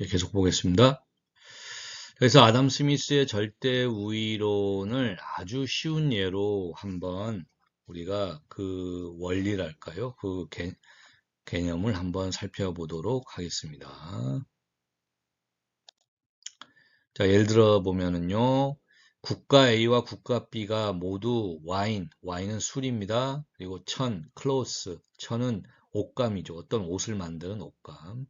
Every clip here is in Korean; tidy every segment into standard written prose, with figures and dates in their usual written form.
계속 보겠습니다. 그래서 아담 스미스의 절대 우위론을 아주 쉬운 예로 한번 우리가 그 원리랄까요? 그 개념을 한번 살펴보도록 하겠습니다. 자, 예를 들어 보면은요. 국가 A와 국가 B가 모두 와인은 술입니다. 그리고 클로스, 천은 옷감이죠. 어떤 옷을 만드는 옷감.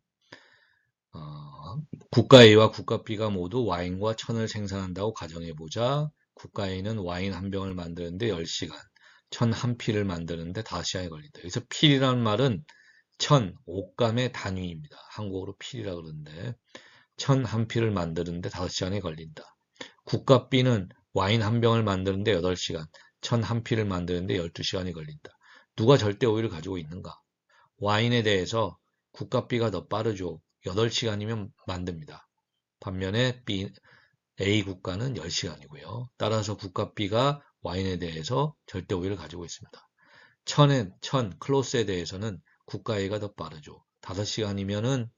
국가 A와 국가 B가 모두 와인과 천을 생산한다고 가정해보자. 국가 A는 와인 한 병을 만드는데 10시간, 천 한 필을 만드는데 5시간이 걸린다. 여기서 필이라는 말은 옷감의 단위입니다. 한국어로 필이라 그러는데 천 한 필을 만드는데 5시간이 걸린다. 국가 B는 와인 한 병을 만드는데 8시간, 천 한 필을 만드는데 12시간이 걸린다. 누가 절대 우위를 가지고 있는가? 와인에 대해서 국가 B가 더 빠르죠. 8시간이면 만듭니다. 반면에 A 국가는 10시간이고요. 따라서 국가 B가 와인에 대해서 절대 우위를 가지고 있습니다. 클로스에 대해서는 국가 A가 더 빠르죠. 5시간이면은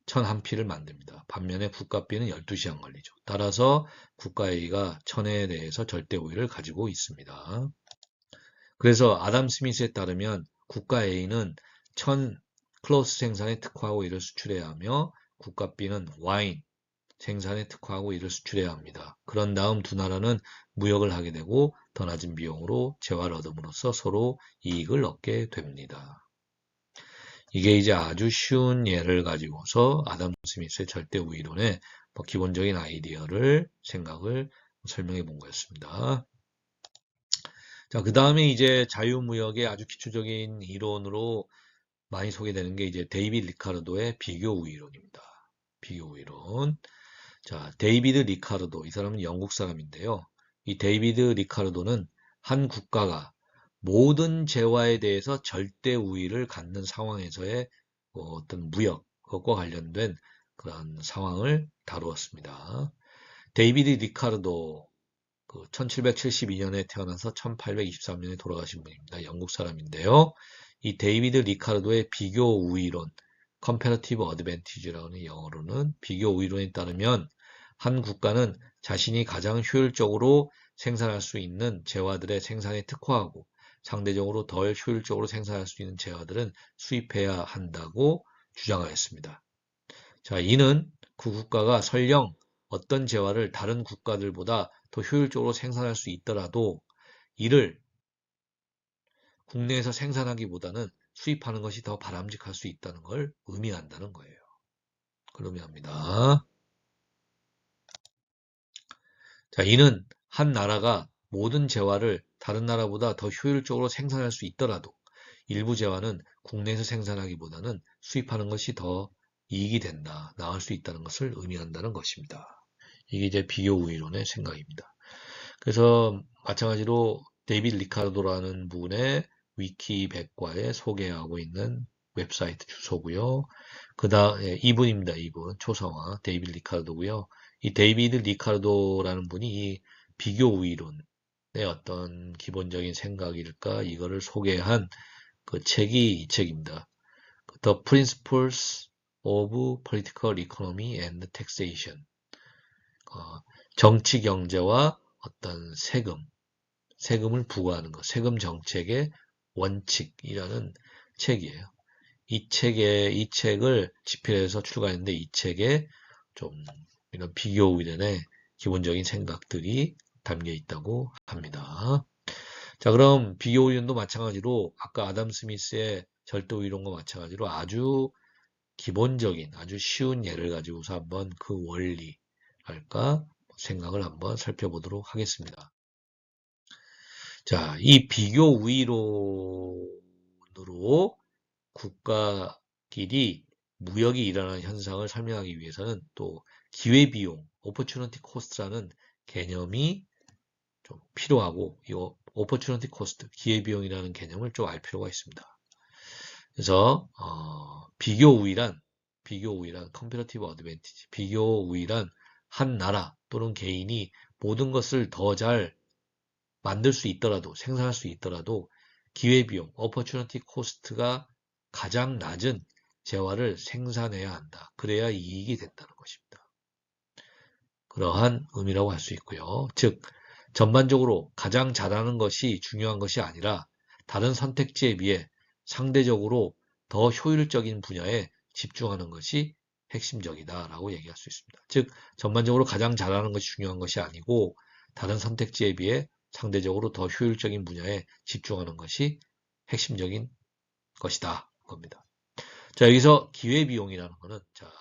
천 한 필을 만듭니다. 반면에 국가 B는 12시간 걸리죠. 따라서 국가 A가 천에 대해서 절대 우위를 가지고 있습니다. 그래서 아담 스미스에 따르면 국가 A는 천 클로스 생산에 특화하고 이를 수출해야 하며 국가 B는 와인 생산에 특화하고 이를 수출해야 합니다. 그런 다음 두 나라는 무역을 하게 되고 더 낮은 비용으로 재화를 얻음으로써 서로 이익을 얻게 됩니다. 이게 이제 아주 쉬운 예를 가지고서 아담 스미스의 절대 우위론의 기본적인 아이디어를 생각을 설명해 본 거였습니다. 자, 그 다음에 이제 자유무역의 아주 기초적인 이론으로 많이 소개되는 게 이제 데이비드 리카르도의 비교 우위론입니다. 비교 우위론. 자, 데이비드 리카르도, 이 사람은 영국 사람인데요. 이 데이비드 리카르도는 한 국가가 모든 재화에 대해서 절대 우위를 갖는 상황에서의 어떤 무역과 관련된 그런 상황을 다루었습니다. 데이비드 리카르도 1772년에 태어나서 1823년에 돌아가신 분입니다. 영국 사람인데요. 이 데이비드 리카르도의 비교 우위론, Comparative Advantage라고 하는 영어로는 비교 우위론에 따르면 한 국가는 자신이 가장 효율적으로 생산할 수 있는 재화들의 생산에 특화하고 상대적으로 덜 효율적으로 생산할 수 있는 재화들은 수입해야 한다고 주장하였습니다. 자, 이는 그 국가가 설령 어떤 재화를 다른 국가들보다 더 효율적으로 생산할 수 있더라도 이를 국내에서 생산하기보다는 수입하는 것이 더 바람직할 수 있다는 걸 의미한다는 거예요. 그걸 의미합니다. 자, 이는 한 나라가 모든 재화를 다른 나라보다 더 효율적으로 생산할 수 있더라도 일부 재화는 국내에서 생산하기보다는 수입하는 것이 더 이익이 된다, 나을 수 있다는 것을 의미한다는 것입니다. 이게 이제 비교 우위론의 생각입니다. 그래서 마찬가지로 데이비드 리카르도라는 분의 위키 백과에 소개하고 있는 웹사이트 주소고요. 이분입니다. 이분 초성화 데이비드 리카르도고요. 이 데이비드 리카르도라는 분이 이 비교 우위론의 어떤 기본적인 생각일까 이거를 소개한 그 책이 이 책입니다. The Principles of Political Economy and Taxation. 정치 경제와 어떤 세금을 부과하는 것, 세금 정책의 원칙이라는 책이에요. 이 책을 집필해서 출간했는데 이 책에 좀 이런 비교 우위론의 기본적인 생각들이 담겨 있다고 합니다. 자, 그럼 비교 우위론도 마찬가지로 아까 아담 스미스의 절대 우위론과 마찬가지로 아주 기본적인 아주 쉬운 예를 가지고서 한번 그 원리랄까 생각을 한번 살펴보도록 하겠습니다. 자, 이 비교 우위론으로 국가끼리 무역이 일어나는 현상을 설명하기 위해서는 또 기회비용, opportunity cost라는 개념이 좀 필요하고 이 opportunity cost, 기회비용이라는 개념을 좀 알 필요가 있습니다. 그래서 비교 우위란 comparative advantage, 비교 우위란 한 나라 또는 개인이 모든 것을 더 잘 만들 수 있더라도 생산할 수 있더라도 기회비용, opportunity cost가 가장 낮은 재화를 생산해야 한다. 그래야 이익이 된다는 것입니다. 그러한 의미라고 할 수 있고요. 즉, 전반적으로 가장 잘하는 것이 중요한 것이 아니라 다른 선택지에 비해 상대적으로 더 효율적인 분야에 집중하는 것이 핵심적이다라고 얘기할 수 있습니다. 즉, 전반적으로 가장 잘하는 것이 중요한 것이 아니고 다른 선택지에 비해 상대적으로 더 효율적인 분야에 집중하는 것이 핵심적인 것이다. 겁니다. 자, 여기서 기회비용이라는 것은,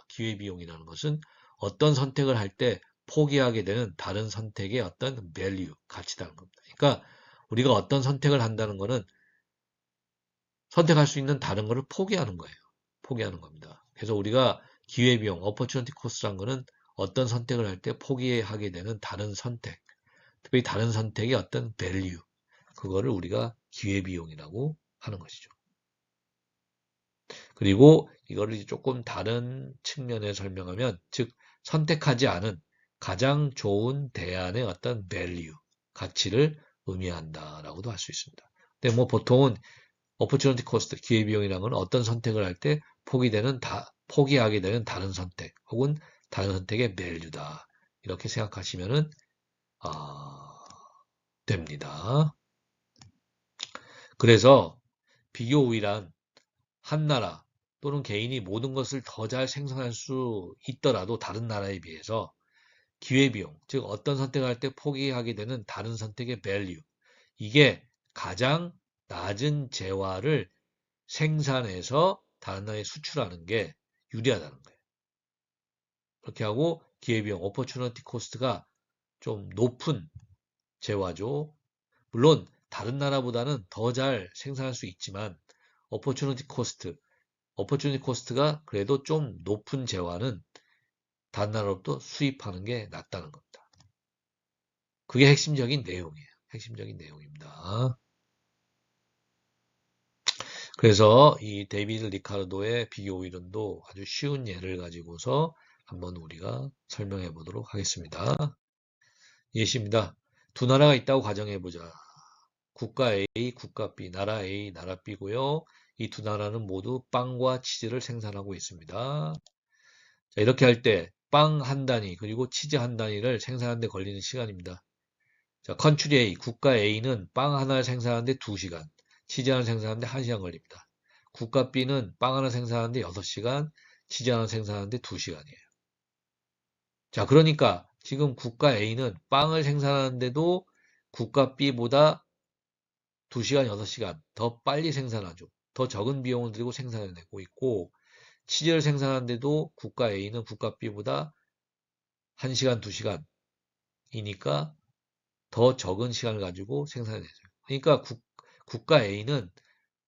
기회비용이라는 것은 어떤 선택을 할 때 포기하게 되는 다른 선택의 어떤 value, 가치다는 겁니다. 그러니까 우리가 어떤 선택을 한다는 것은 선택할 수 있는 다른 것을 포기하는 거예요. 포기하는 겁니다. 그래서 우리가 기회비용, opportunity cost라는 것은 어떤 선택을 할 때 포기하게 되는 다른 선택, 특별히 다른 선택의 어떤 value, 그거를 우리가 기회비용이라고 하는 것이죠. 그리고 이거를 이제 조금 다른 측면에 설명하면, 즉 선택하지 않은 가장 좋은 대안의 어떤 value, 가치를 의미한다라고도 할 수 있습니다. 근데 뭐 보통은 opportunity cost, 기회비용이라는 건 어떤 선택을 할 때 포기하게 되는 다른 선택, 혹은 다른 선택의 value다. 이렇게 생각하시면은 됩니다. 그래서 비교 우위란 한 나라 또는 개인이 모든 것을 더 잘 생산할 수 있더라도 다른 나라에 비해서 기회비용, 즉 어떤 선택을 할 때 포기하게 되는 다른 선택의 value, 이게 가장 낮은 재화를 생산해서 다른 나라에 수출하는 게 유리하다는 거예요. 그렇게 하고 기회비용, opportunity cost가 좀 높은 재화죠. 물론 다른 나라보다는 더 잘 생산할 수 있지만 opportunity cost가 그래도 좀 높은 재화는 다른 나라로부터 수입하는 게 낫다는 겁니다. 그게 핵심적인 내용이에요. 핵심적인 내용입니다. 그래서 이 데이비드 리카르도의 비교 이론도 아주 쉬운 예를 가지고서 한번 우리가 설명해 보도록 하겠습니다. 예시입니다. 두 나라가 있다고 가정해 보자. 국가 A, 국가 B, 나라 A, 나라 B고요. 이 두 나라는 모두 빵과 치즈를 생산하고 있습니다. 자, 이렇게 할 때 빵 한 단위 그리고 치즈 한 단위를 생산하는 데 걸리는 시간입니다. 자, 컨트리 A, 국가 A는 빵 하나를 생산하는데 2시간, 치즈 하나를 생산하는데 1시간 걸립니다. 국가 B는 빵 하나 생산하는데 6시간, 치즈 하나 생산하는데 2시간이에요. 자, 그러니까 지금 국가 A는 빵을 생산하는데도 국가 B보다 2시간, 6시간 더 빨리 생산하죠. 더 적은 비용을 들이고 생산해내고 있고, 치즈를 생산하는데도 국가 A는 국가 B보다 1시간, 2시간이니까 더 적은 시간을 가지고 생산해내죠. 그러니까 국가 A는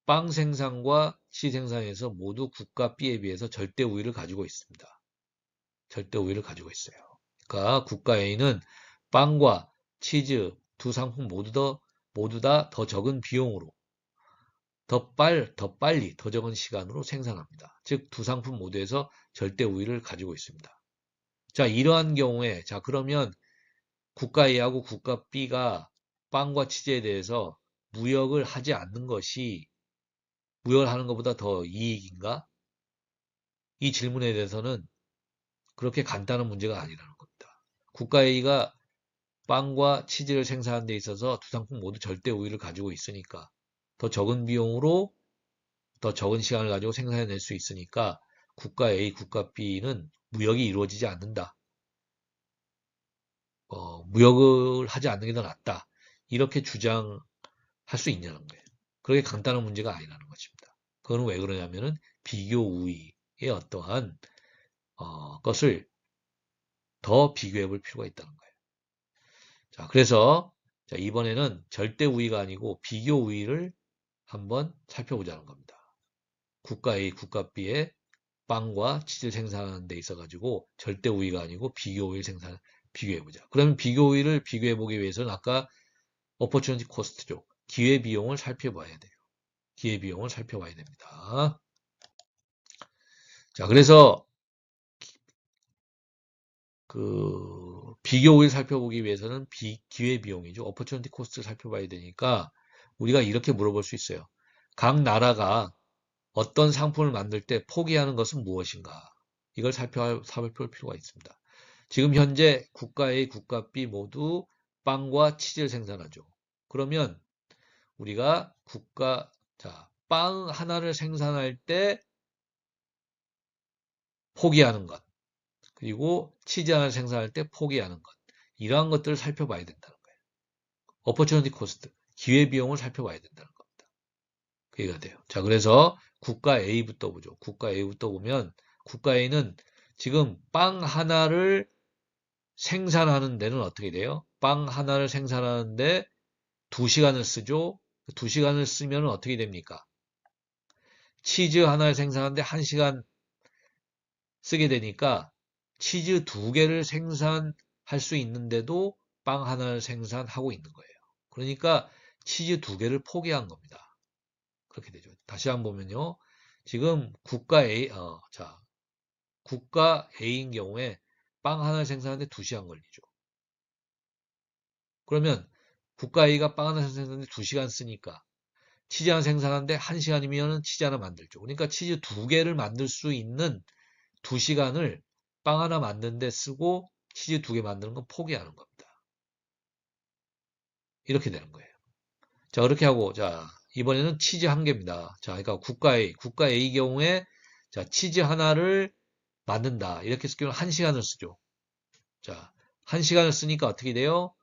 빵 생산과 치즈 생산에서 모두 국가 B에 비해서 절대 우위를 가지고 있습니다. 절대 우위를 가지고 있어요. 그러니까 국가 A는 빵과 치즈 두 상품 모두 다 더 적은 비용으로 더 빨리, 더 적은 시간으로 생산합니다. 즉, 두 상품 모두에서 절대 우위를 가지고 있습니다. 자, 이러한 경우에, 자, 그러면 국가 A하고 국가 B가 빵과 치즈에 대해서 무역을 하지 않는 것이 무역을 하는 것보다 더 이익인가? 이 질문에 대해서는 그렇게 간단한 문제가 아니라는 겁니다. 국가 A가 빵과 치즈를 생산하는 데 있어서 두 상품 모두 절대 우위를 가지고 있으니까 더 적은 비용으로 더 적은 시간을 가지고 생산해낼 수 있으니까 국가 A, 국가 B는 무역이 이루어지지 않는다. 무역을 하지 않는 게 더 낫다. 이렇게 주장할 수 있냐는 거예요. 그렇게 간단한 문제가 아니라는 것입니다. 그거는 왜 그러냐면은 비교 우위의 어떠한 것을 더 비교해 볼 필요가 있다는 거예요. 자, 그래서 자, 이번에는 절대 우위가 아니고 비교 우위를 한번 살펴보자는 겁니다. 국가 A, 국가 B의 빵과 치즈를 생산하는 데 있어 가지고 절대 우위가 아니고 비교 우위를 비교해 보자. 그러면 비교 우위를 비교해 보기 위해서는 아까 opportunity cost죠. 기회 비용을 살펴봐야 돼요. 기회 비용을 살펴봐야 됩니다. 자, 그래서 그 비교 우위를 살펴보기 위해서는 기회 비용이죠. opportunity cost를 살펴봐야 되니까 우리가 이렇게 물어볼 수 있어요. 각 나라가 어떤 상품을 만들 때 포기하는 것은 무엇인가? 이걸 살펴볼 필요가 있습니다. 지금 현재 국가 A, 국가 B 모두 빵과 치즈를 생산하죠. 그러면 우리가 빵 하나를 생산할 때 포기하는 것, 그리고 치즈 하나를 생산할 때 포기하는 것, 이러한 것들을 살펴봐야 된다는 거예요. opportunity cost, 기회비용을 살펴봐야 된다는 겁니다. 그게가 돼요. 자, 그래서 국가 A부터 보죠. 국가 A부터 보면 국가 A는 지금 빵 하나를 생산하는 데는 어떻게 돼요? 빵 하나를 생산하는데 2시간을 쓰죠. 2시간을 쓰면 어떻게 됩니까? 치즈 하나를 생산하는데 1시간 쓰게 되니까 치즈 2개를 생산할 수 있는데도 빵 하나를 생산하고 있는 거예요. 그러니까 치즈 2개를 포기한 겁니다. 그렇게 되죠. 다시 한번 보면요. 지금 국가 A인 경우에 빵 하나를 생산하는데 2시간 걸리죠. 그러면 국가 A가 빵 하나 생산하는데 2시간 쓰니까 치즈 하나 생산하는데 1시간이면 치즈 하나 만들죠. 그러니까 치즈 2개를 만들 수 있는 2시간을 빵 하나 만드는데 쓰고 치즈 2개 만드는 건 포기하는 겁니다. 이렇게 되는 거예요. 자, 그렇게 하고, 자, 이번에는 치즈 1개입니다. 자, 그러니까 국가 A 경우에, 자, 치즈 하나를 만든다. 이렇게 쓸 경우는 1시간을 쓰죠. 자, 1시간을 쓰니까 어떻게 돼요?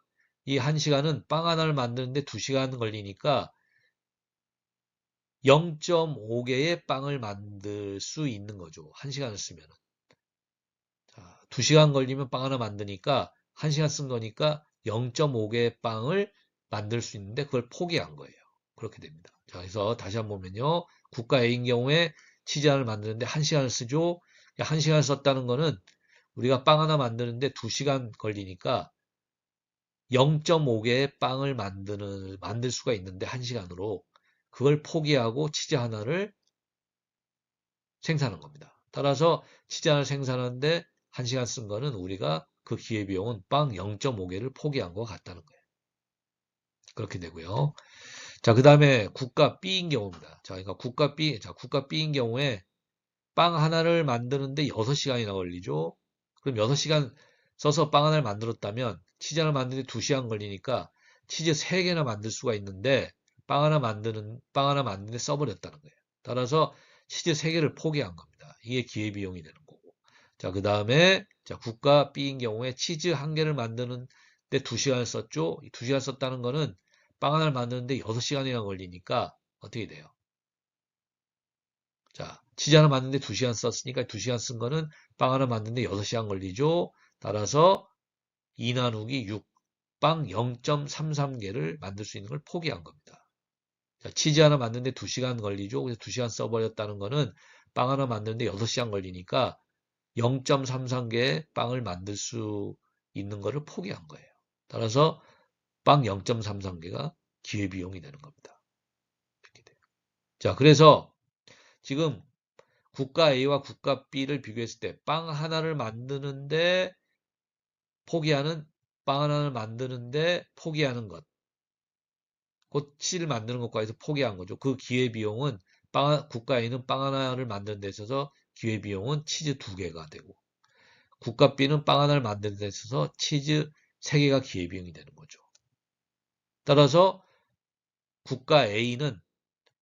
이 1시간은 빵 하나를 만드는데 2시간 걸리니까 0.5개의 빵을 만들 수 있는 거죠. 1시간을 쓰면. 자, 2시간 걸리면 빵 하나 만드니까 1시간 쓴 거니까 0.5개의 빵을 만들 수 있는데 그걸 포기한 거예요. 그렇게 됩니다. 자, 그래서 다시 한번 보면요. 국가 A인 경우에 치즈 하나를 만드는데 1시간을 쓰죠. 1시간을 썼다는 거는 우리가 빵 하나 만드는데 2시간 걸리니까 0.5개의 빵을 만들 수가 있는데 1시간으로 그걸 포기하고 치즈 하나를 생산한 겁니다. 따라서 치즈 하나를 생산하는데 1시간 쓴 거는 우리가 그 기회비용은 빵 0.5개를 포기한 것 같다는 거예요. 그렇게 되고요. 자, 그 다음에 국가 B인 경우입니다. 자, 그러니까 국가 B인 경우에 빵 하나를 만드는데 6시간이나 걸리죠. 그럼 6시간 써서 빵 하나를 만들었다면 치즈 하나 만드는데 2시간 걸리니까 치즈 3개나 만들 수가 있는데 빵 하나 만드는데 써버렸다는 거예요. 따라서 치즈 3개를 포기한 겁니다. 이게 기회비용이 되는 거고. 자, 그 다음에 국가 B인 경우에 치즈 1개를 만드는데 2시간을 썼죠. 2시간 썼다는 거는 빵 하나를 만드는데 6시간이나 걸리니까 어떻게 돼요? 자, 치즈 하나 만드는데 2시간 썼으니까 2시간 쓴 거는 빵 하나 만드는데 6시간 걸리죠. 따라서 2 나누기 6, 빵 0.33개를 만들 수 있는 걸 포기한 겁니다. 자, 치즈 하나 만드는데 2시간 걸리죠. 그래서 2시간 써버렸다는 거는 빵 하나 만드는데 6시간 걸리니까 0.33개의 빵을 만들 수 있는 것을 포기한 거예요. 따라서 빵 0.33개가 기회비용이 되는 겁니다. 이렇게 돼요. 자, 그래서 지금 국가 A와 국가 B를 비교했을 때 빵 하나를 만드는데 포기하는 것. 꽃을 만드는 것과 해서 포기한 거죠. 그 기회비용은 국가 A는 빵 하나를 만드는 데 있어서 기회비용은 치즈 2개가 되고 국가 B는 빵 하나를 만드는 데 있어서 치즈 3개가 기회비용이 되는 거죠. 따라서 국가 A는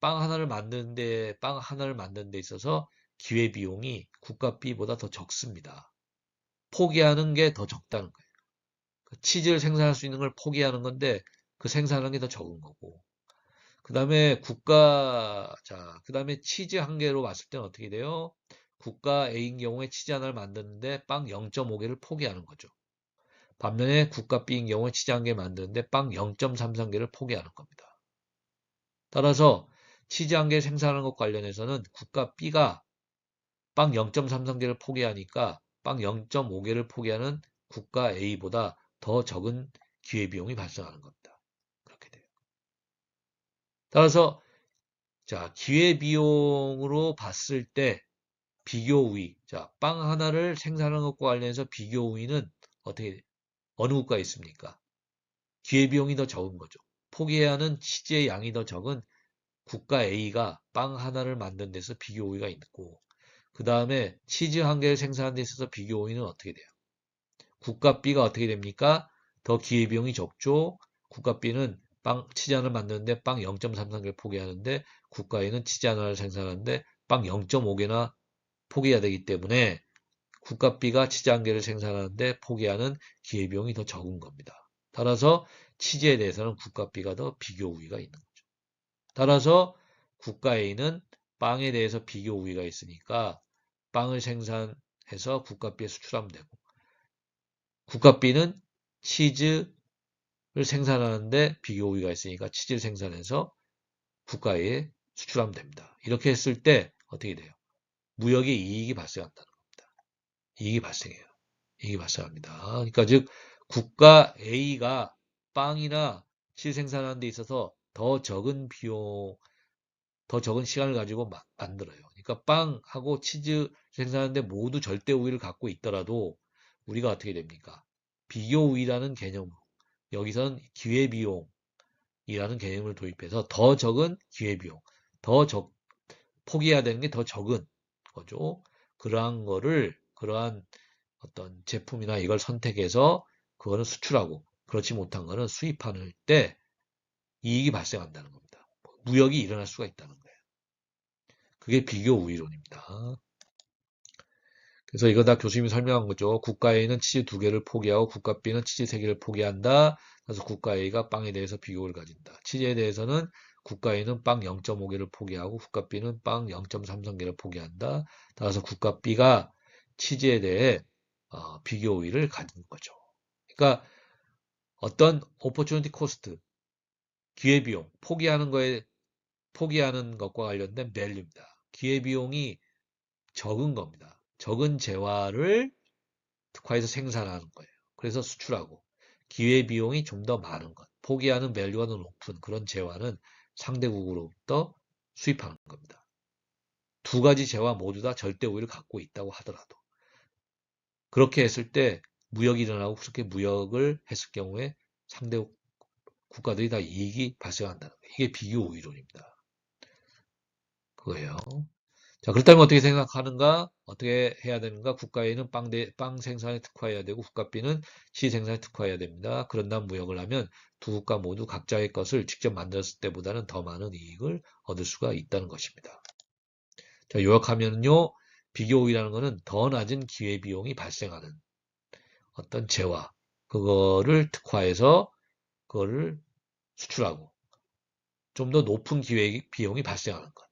빵 하나를 만드는 데 있어서 기회비용이 국가 B보다 더 적습니다. 포기하는 게 더 적다는 거예요. 치즈를 생산할 수 있는 걸 포기하는 건데 그 생산하는 게 더 적은 거고. 그 다음에 그 다음에 치즈 1개로 봤을 때는 어떻게 돼요? 국가 A인 경우에 치즈 하나를 만드는데 빵 0.5개를 포기하는 거죠. 반면에 국가 B인 경우에 치즈 1개 만드는데 빵 0.33개를 포기하는 겁니다. 따라서 치즈 1개 생산하는 것 관련해서는 국가 B가 빵 0.33개를 포기하니까 빵 0.5개를 포기하는 국가 A보다 더 적은 기회비용이 발생하는 겁니다. 그렇게 돼요. 따라서 기회비용으로 봤을 때 비교 우위. 빵 하나를 생산하는 것과 관련해서 비교 우위는 어느 국가에 있습니까? 기회비용이 더 적은 거죠. 포기해야 하는 치즈의 양이 더 적은 국가 A가 빵 하나를 만든 데서 비교 우위가 있고, 그 다음에 치즈 한 개를 생산하는 데 있어서 비교 우위는 어떻게 돼요? 국가 B가 어떻게 됩니까? 더 기회비용이 적죠. 국가 B는 치즈 하나를 만드는데 빵 0.33개를 포기하는데, 국가 A는 치즈 하나를 생산하는데 빵 0.5개나 포기해야 되기 때문에 국가 B가 치즈 한 개를 생산하는데 포기하는 기회비용이 더 적은 겁니다. 따라서 치즈에 대해서는 국가 B가 더 비교 우위가 있는 거죠. 따라서 국가 A는 빵에 대해서 비교 우위가 있으니까 빵을 생산해서 국가 B에 수출하면 되고, 국가 B는 치즈를 생산하는데 비교 우위가 있으니까 치즈를 생산해서 국가 A에 수출하면 됩니다. 이렇게 했을 때 어떻게 돼요? 무역의 이익이 발생한다는 겁니다. 이익이 발생해요. 이익이 발생합니다. 그러니까 즉 국가 A가 빵이나 치즈 생산하는 데 있어서 더 적은 비용, 더 적은 시간을 가지고 만들어요. 그러니까 빵하고 치즈 생산하는데 모두 절대 우위를 갖고 있더라도 우리가 어떻게 됩니까? 비교 우위라는 개념으로 여기선 기회비용이라는 개념을 도입해서 더 적은 기회비용, 포기해야 되는 게 더 적은 거죠. 그러한 어떤 제품이나 이걸 선택해서 그거는 수출하고 그렇지 못한 거는 수입하는 때 이익이 발생한다는 겁니다. 무역이 일어날 수가 있다는 거예요. 그게 비교 우위론입니다. 그래서 이거 다 교수님이 설명한 거죠. 국가 A는 치즈 2개를 포기하고 국가 B는 치즈 3개를 포기한다. 그래서 국가 A가 빵에 대해서 비교를 가진다. 치즈에 대해서는 국가 A는 빵 0.5개를 포기하고 국가 B는 빵 0.33개를 포기한다. 따라서 국가 B가 치즈에 대해 비교 우위를 가진 거죠. 그러니까 어떤 opportunity cost, 기회비용, 포기하는 것과 관련된 value입니다. 기회비용이 적은 겁니다. 적은 재화를 특화해서 생산하는 거예요. 그래서 수출하고 기회비용이 좀 더 많은 것, 포기하는 밸류가 더 높은 그런 재화는 상대국으로부터 수입하는 겁니다. 두 가지 재화 모두 다 절대 우위를 갖고 있다고 하더라도 그렇게 했을 때 무역이 일어나고 그렇게 무역을 했을 경우에 상대국 국가들이 다 이익이 발생한다는 거예요. 이게 비교 우위론입니다. 그거예요. 자, 그렇다면 어떻게 생각하는가? 어떻게 해야 되는가? 국가에는 빵 생산에 특화해야 되고, 국가 B는 시 생산에 특화해야 됩니다. 그런 다음 무역을 하면 두 국가 모두 각자의 것을 직접 만들었을 때보다는 더 많은 이익을 얻을 수가 있다는 것입니다. 자, 요약하면요. 비교 우위라는 것은 더 낮은 기회비용이 발생하는 어떤 재화, 그거를 특화해서 그거를 수출하고, 좀 더 높은 기회비용이 발생하는 것.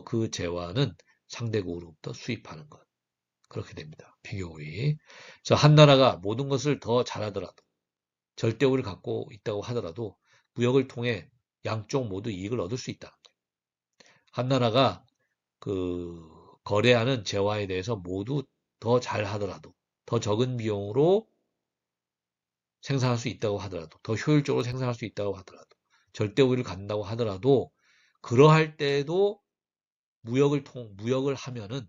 그 재화는 상대국으로부터 수입하는 것. 그렇게 됩니다. 비교 우위. 그래서 한 나라가 모든 것을 더 잘하더라도, 절대 우위를 갖고 있다고 하더라도, 무역을 통해 양쪽 모두 이익을 얻을 수 있다는 거예요. 한 나라가 거래하는 재화에 대해서 모두 더 잘하더라도, 더 적은 비용으로 생산할 수 있다고 하더라도, 더 효율적으로 생산할 수 있다고 하더라도, 절대 우위를 갖는다고 하더라도, 그러할 때에도 무역을 하면은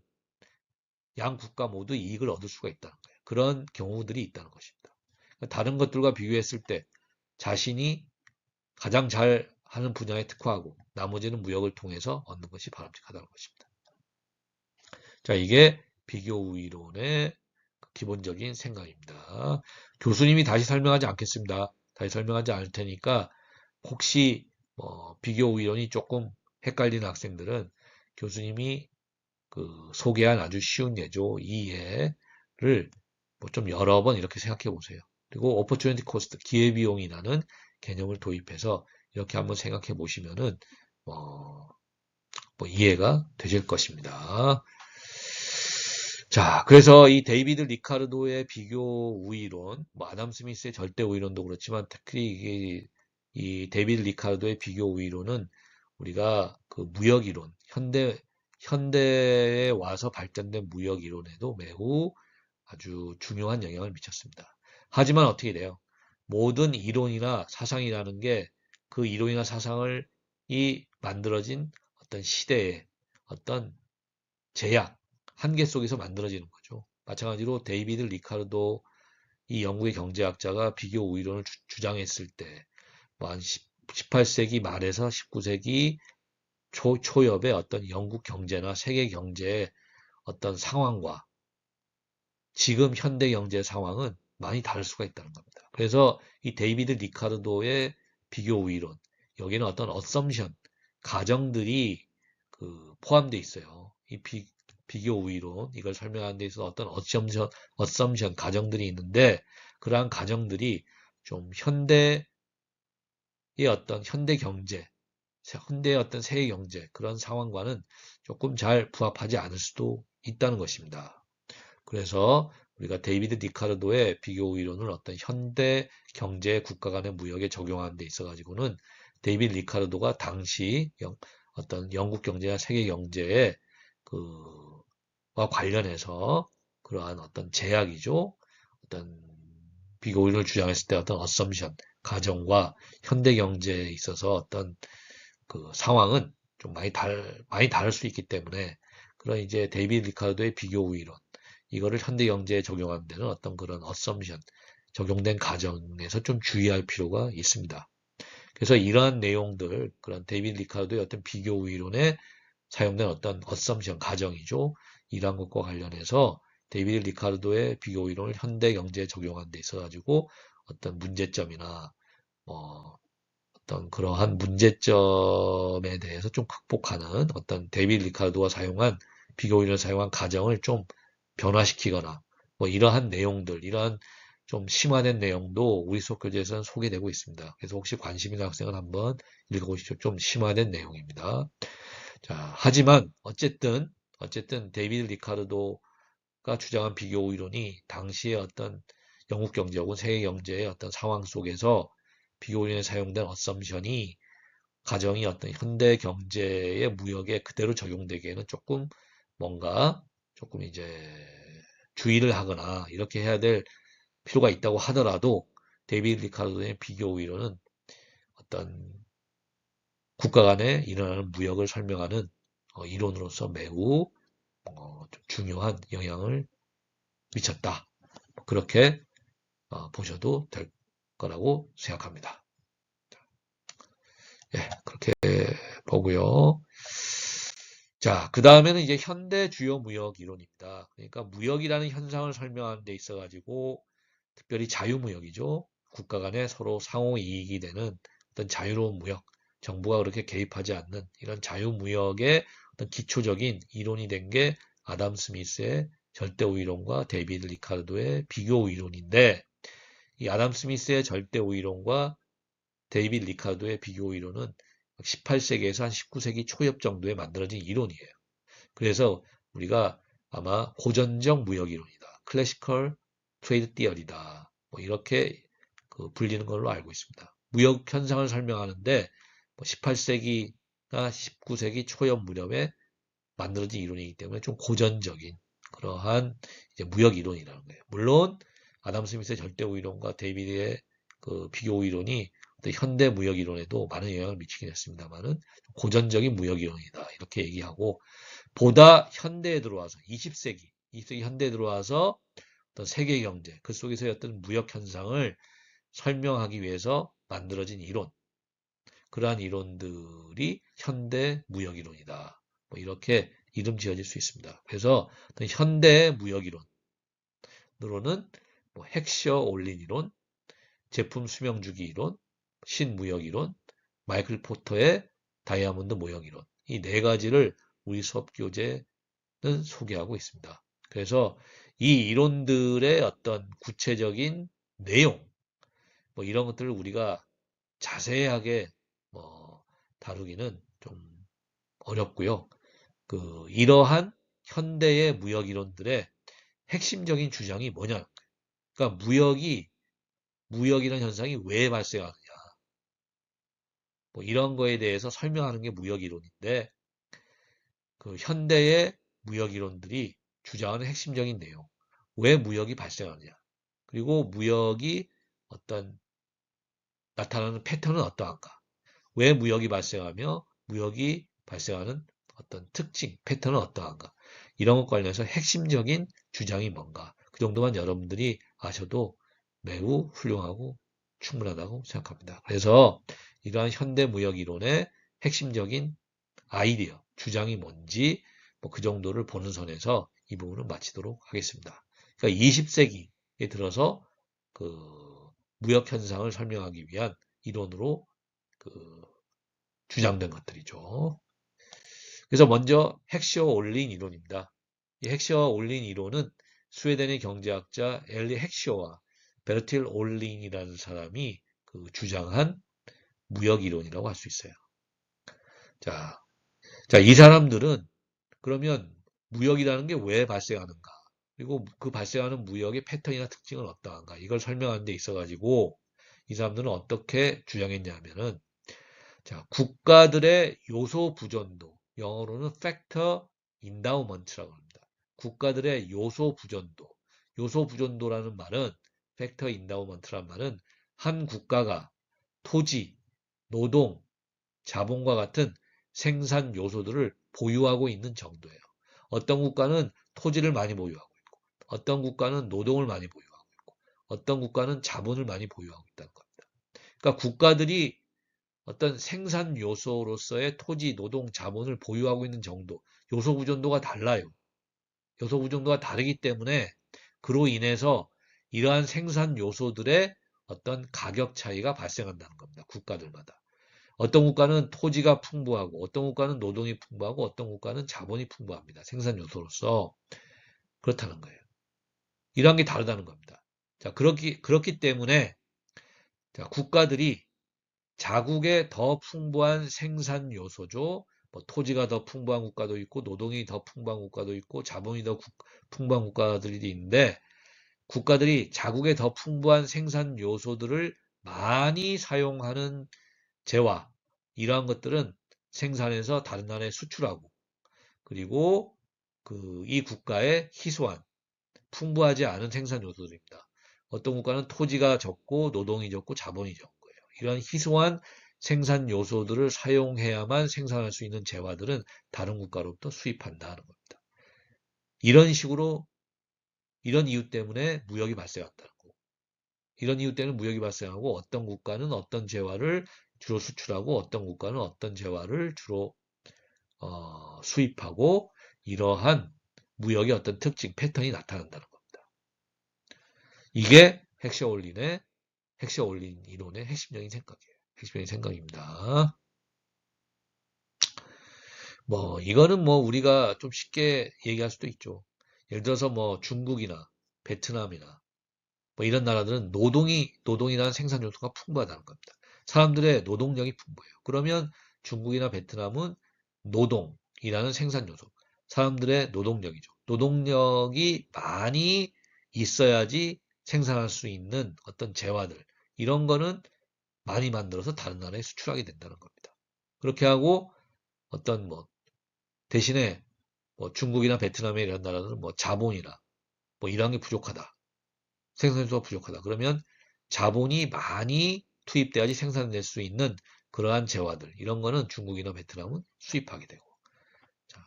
양 국가 모두 이익을 얻을 수가 있다는 거예요. 그런 경우들이 있다는 것입니다. 다른 것들과 비교했을 때 자신이 가장 잘 하는 분야에 특화하고 나머지는 무역을 통해서 얻는 것이 바람직하다는 것입니다. 자, 이게 비교 우위론의 기본적인 생각입니다. 교수님이 다시 설명하지 않겠습니다. 다시 설명하지 않을 테니까 혹시 비교 우위론이 조금 헷갈리는 학생들은 교수님이 소개한 아주 쉬운 예죠. 이 예를 좀 여러 번 이렇게 생각해 보세요. 그리고 opportunity cost, 기회비용이라는 개념을 도입해서 이렇게 한번 생각해 보시면은 이해가 되실 것입니다. 자, 그래서 이 데이비드 리카르도의 비교 우위론, 아담 스미스의 절대 우위론도 그렇지만 특히 이 데이비드 리카르도의 비교 우위론은 우리가 무역 이론, 현대에 와서 발전된 무역 이론에도 매우 아주 중요한 영향을 미쳤습니다. 하지만 어떻게 돼요? 모든 이론이나 사상이라는 게 그 이론이나 사상을 만들어진 어떤 시대의 어떤 제약, 한계 속에서 만들어지는 거죠. 마찬가지로 데이비드 리카르도 이 영국의 경제학자가 비교 우위론을 주장했을 때, 한 18세기 말에서 19세기 초엽의 어떤 영국 경제나 세계 경제의 어떤 상황과 지금 현대 경제 상황은 많이 다를 수가 있다는 겁니다. 그래서 이 데이비드 리카르도의 비교 우위론, 여기는 어떤 어썸션, 가정들이 포함되어 있어요. 이 비교 우위론, 이걸 설명하는 데 있어서 어떤 어썸션, 가정들이 있는데, 그러한 가정들이 좀 현대의 어떤 현대 경제, 현대의 어떤 세계 경제, 그런 상황과는 조금 잘 부합하지 않을 수도 있다는 것입니다. 그래서 우리가 데이비드 리카르도의 비교 이론을 어떤 현대 경제 국가 간의 무역에 적용하는 데 있어 가지고는 데이비드 리카르도가 당시 어떤 영국 경제나 세계 경제에 와 관련해서 그러한 어떤 제약이죠. 어떤 비교 이론을 주장했을 때 어떤 어썸션, 가정과 현대 경제에 있어서 어떤 상황은 좀 많이 다를 수 있기 때문에 그런 이제 데이비드 리카르도의 비교 우위론, 이거를 현대 경제에 적용하는 데는 어떤 그런 어썸션, 적용된 가정에서 좀 주의할 필요가 있습니다. 그래서 이러한 내용들, 그런 데이비드 리카르도의 어떤 비교 우위론에 사용된 어떤 어썸션, 가정이죠. 이러한 것과 관련해서 데이비드 리카르도의 비교 우위론을 현대 경제에 적용하는 데 있어 가지고 어떤 문제점이나 어떤 그러한 문제점에 대해서 좀 극복하는 어떤 데이비드 리카르도가 사용한 비교 우위론을 사용한 가정을 좀 변화시키거나 뭐 이러한 내용들, 이러한 좀 심화된 내용도 우리 수업 교재에서는 소개되고 있습니다. 그래서 혹시 관심 있는 학생은 한번 읽어보시죠. 좀 심화된 내용입니다. 자, 하지만 어쨌든 데이비드 리카르도가 주장한 비교 이론이 당시의 어떤 영국 경제 혹은 세계 경제의 어떤 상황 속에서 비교 이론에 사용된 어썸션이 가정이 어떤 현대 경제의 무역에 그대로 적용되기에는 조금 이제 주의를 하거나 이렇게 해야 될 필요가 있다고 하더라도 데이비드 리카르도의 비교 이론은 어떤 국가 간에 일어나는 무역을 설명하는 이론으로서 매우 좀 중요한 영향을 미쳤다. 그렇게 보셔도 될 거라고 생각합니다. 예, 그렇게 보고요. 자, 그 다음에는 이제 현대 주요 무역 이론입니다. 그러니까 무역이라는 현상을 설명하는 데 있어 가지고 특별히 자유무역이죠. 국가 간에 서로 상호 이익이 되는 어떤 자유로운 무역, 정부가 그렇게 개입하지 않는 이런 자유무역의 어떤 기초적인 이론이 된 게 아담 스미스의 절대우위론과 데이비드 리카르도의 비교우위론인데, 이 아담 스미스의 절대우위론과 데이비드 리카르도의 비교우위론은 18세기에서 한 19세기 초엽 정도에 만들어진 이론이에요. 그래서 우리가 아마 고전적 무역이론이다, 클래시컬 트레이드 티어리다, 뭐 이렇게 불리는 걸로 알고 있습니다. 무역 현상을 설명하는데 18세기나 19세기 초엽 무렵에 만들어진 이론이기 때문에 좀 고전적인 그러한 이제 무역 이론이라는 거예요. 물론 아담 스미스의 절대우 이론과 데이비드의 비교 이론이 현대 무역 이론에도 많은 영향을 미치긴 했습니다만은 고전적인 무역 이론이다 이렇게 얘기하고, 보다 현대에 들어와서 20세기 현대에 들어와서 어떤 세계 경제 그 속에서의 어떤 무역 현상을 설명하기 위해서 만들어진 이론, 그러한 이론들이 현대 무역 이론이다. 뭐 이렇게 이름 지어질 수 있습니다. 그래서 어떤 현대 무역 이론으로는 뭐 헥셔 올린 이론, 제품 수명 주기 이론, 신무역 이론, 마이클 포터의 다이아몬드 모형 이론, 이 네 가지를 우리 수업 교재는 소개하고 있습니다. 그래서 이 이론들의 어떤 구체적인 내용, 뭐 이런 것들을 우리가 자세하게 다루기는 좀 어렵고요. 이러한 현대의 무역 이론들의 핵심적인 주장이 뭐냐? 그러니까 무역이라는 현상이 왜 발생하느냐? 뭐 이런 거에 대해서 설명하는 게 무역 이론인데, 현대의 무역 이론들이 주장하는 핵심적인 내용, 왜 무역이 발생하느냐? 그리고 무역이 어떤 나타나는 패턴은 어떠한가? 왜 무역이 발생하며 무역이 발생하는 어떤 특징, 패턴은 어떠한가? 이런 것 관련해서 핵심적인 주장이 뭔가? 그 정도만 여러분들이 아셔도 매우 훌륭하고 충분하다고 생각합니다. 그래서 이러한 현대 무역 이론의 핵심적인 아이디어, 주장이 뭔지 뭐 그 정도를 보는 선에서 이 부분을 마치도록 하겠습니다. 그러니까 20세기에 들어서 그 무역 현상을 설명하기 위한 이론으로 그 주장된 것들이죠. 그래서 먼저 헥시어 올린 이론입니다. 이 헥시어 올린 이론은 스웨덴의 경제학자 엘리 헥시어와 베르틸 올린이라는 사람이 그 주장한 무역 이론이라고 할 수 있어요. 자, 이 사람들은 그러면 무역이라는 게 왜 발생하는가? 그리고 그 발생하는 무역의 패턴이나 특징은 어떠한가? 이걸 설명하는 데 있어가지고 이 사람들은 어떻게 주장했냐면은 자, 국가들의 요소 부전도, 영어로는 factor endowment라고 합니다. 국가들의 요소 부전도, 요소 부전도라는 말은 factor endowment라는 말은 한 국가가 토지, 노동, 자본과 같은 생산 요소들을 보유하고 있는 정도예요. 어떤 국가는 토지를 많이 보유하고 있고, 어떤 국가는 노동을 많이 보유하고 있고, 어떤 국가는 자본을 많이 보유하고 있다는 겁니다. 그러니까 국가들이 어떤 생산 요소로서의 토지, 노동, 자본을 보유하고 있는 정도, 요소 구전도가 달라요. 요소 구전도가 다르기 때문에 그로 인해서 이러한 생산 요소들의 어떤 가격 차이가 발생한다는 겁니다. 국가들마다. 어떤 국가는 토지가 풍부하고 어떤 국가는 노동이 풍부하고 어떤 국가는 자본이 풍부합니다. 생산 요소로서 그렇다는 거예요. 이러한 게 다르다는 겁니다. 자, 그렇기 때문에 자, 국가들이 자국의 더 풍부한 생산 요소죠. 뭐 토지가 더 풍부한 국가도 있고 노동이 더 풍부한 국가도 있고 자본이 더 풍부한 국가들이 있는데 국가들이 자국의 더 풍부한 생산 요소들을 많이 사용하는 재화 이러한 것들은 생산해서 다른 나라에 수출하고 그리고 이 국가의 희소한 풍부하지 않은 생산 요소들입니다. 어떤 국가는 토지가 적고 노동이 적고 자본이 적은 거예요. 이러한 희소한 생산 요소들을 사용해야만 생산할 수 있는 재화들은 다른 국가로부터 수입한다는 겁니다. 이런 식으로 이런 이유 때문에 무역이 발생한다는 거고 이런 이유 때문에 무역이 발생하고 어떤 국가는 어떤 재화를 주로 수출하고 어떤 국가는 어떤 재화를 주로 수입하고 이러한 무역의 어떤 특징, 패턴이 나타난다는 겁니다. 이게 헥시어 올린 이론의 핵심적인 생각이에요. 핵심적인 생각입니다. 뭐 이거는 뭐 우리가 좀 쉽게 얘기할 수도 있죠. 예를 들어서 뭐 중국이나 베트남이나 뭐 이런 나라들은 노동이라는 생산 요소가 풍부하다는 겁니다. 사람들의 노동력이 풍부해요. 그러면 중국이나 베트남은 노동이라는 생산 요소, 사람들의 노동력이죠. 노동력이 많이 있어야지 생산할 수 있는 어떤 재화들, 이런 거는 많이 만들어서 다른 나라에 수출하게 된다는 겁니다. 그렇게 하고 어떤 뭐 대신에 뭐 중국이나 베트남의 이런 나라들은 뭐 자본이나 뭐 이런 게 부족하다. 생산소가 부족하다. 그러면 자본이 많이 투입돼야지 생산될 수 있는 그러한 재화들 이런 거는 중국이나 베트남은 수입하게 되고 자,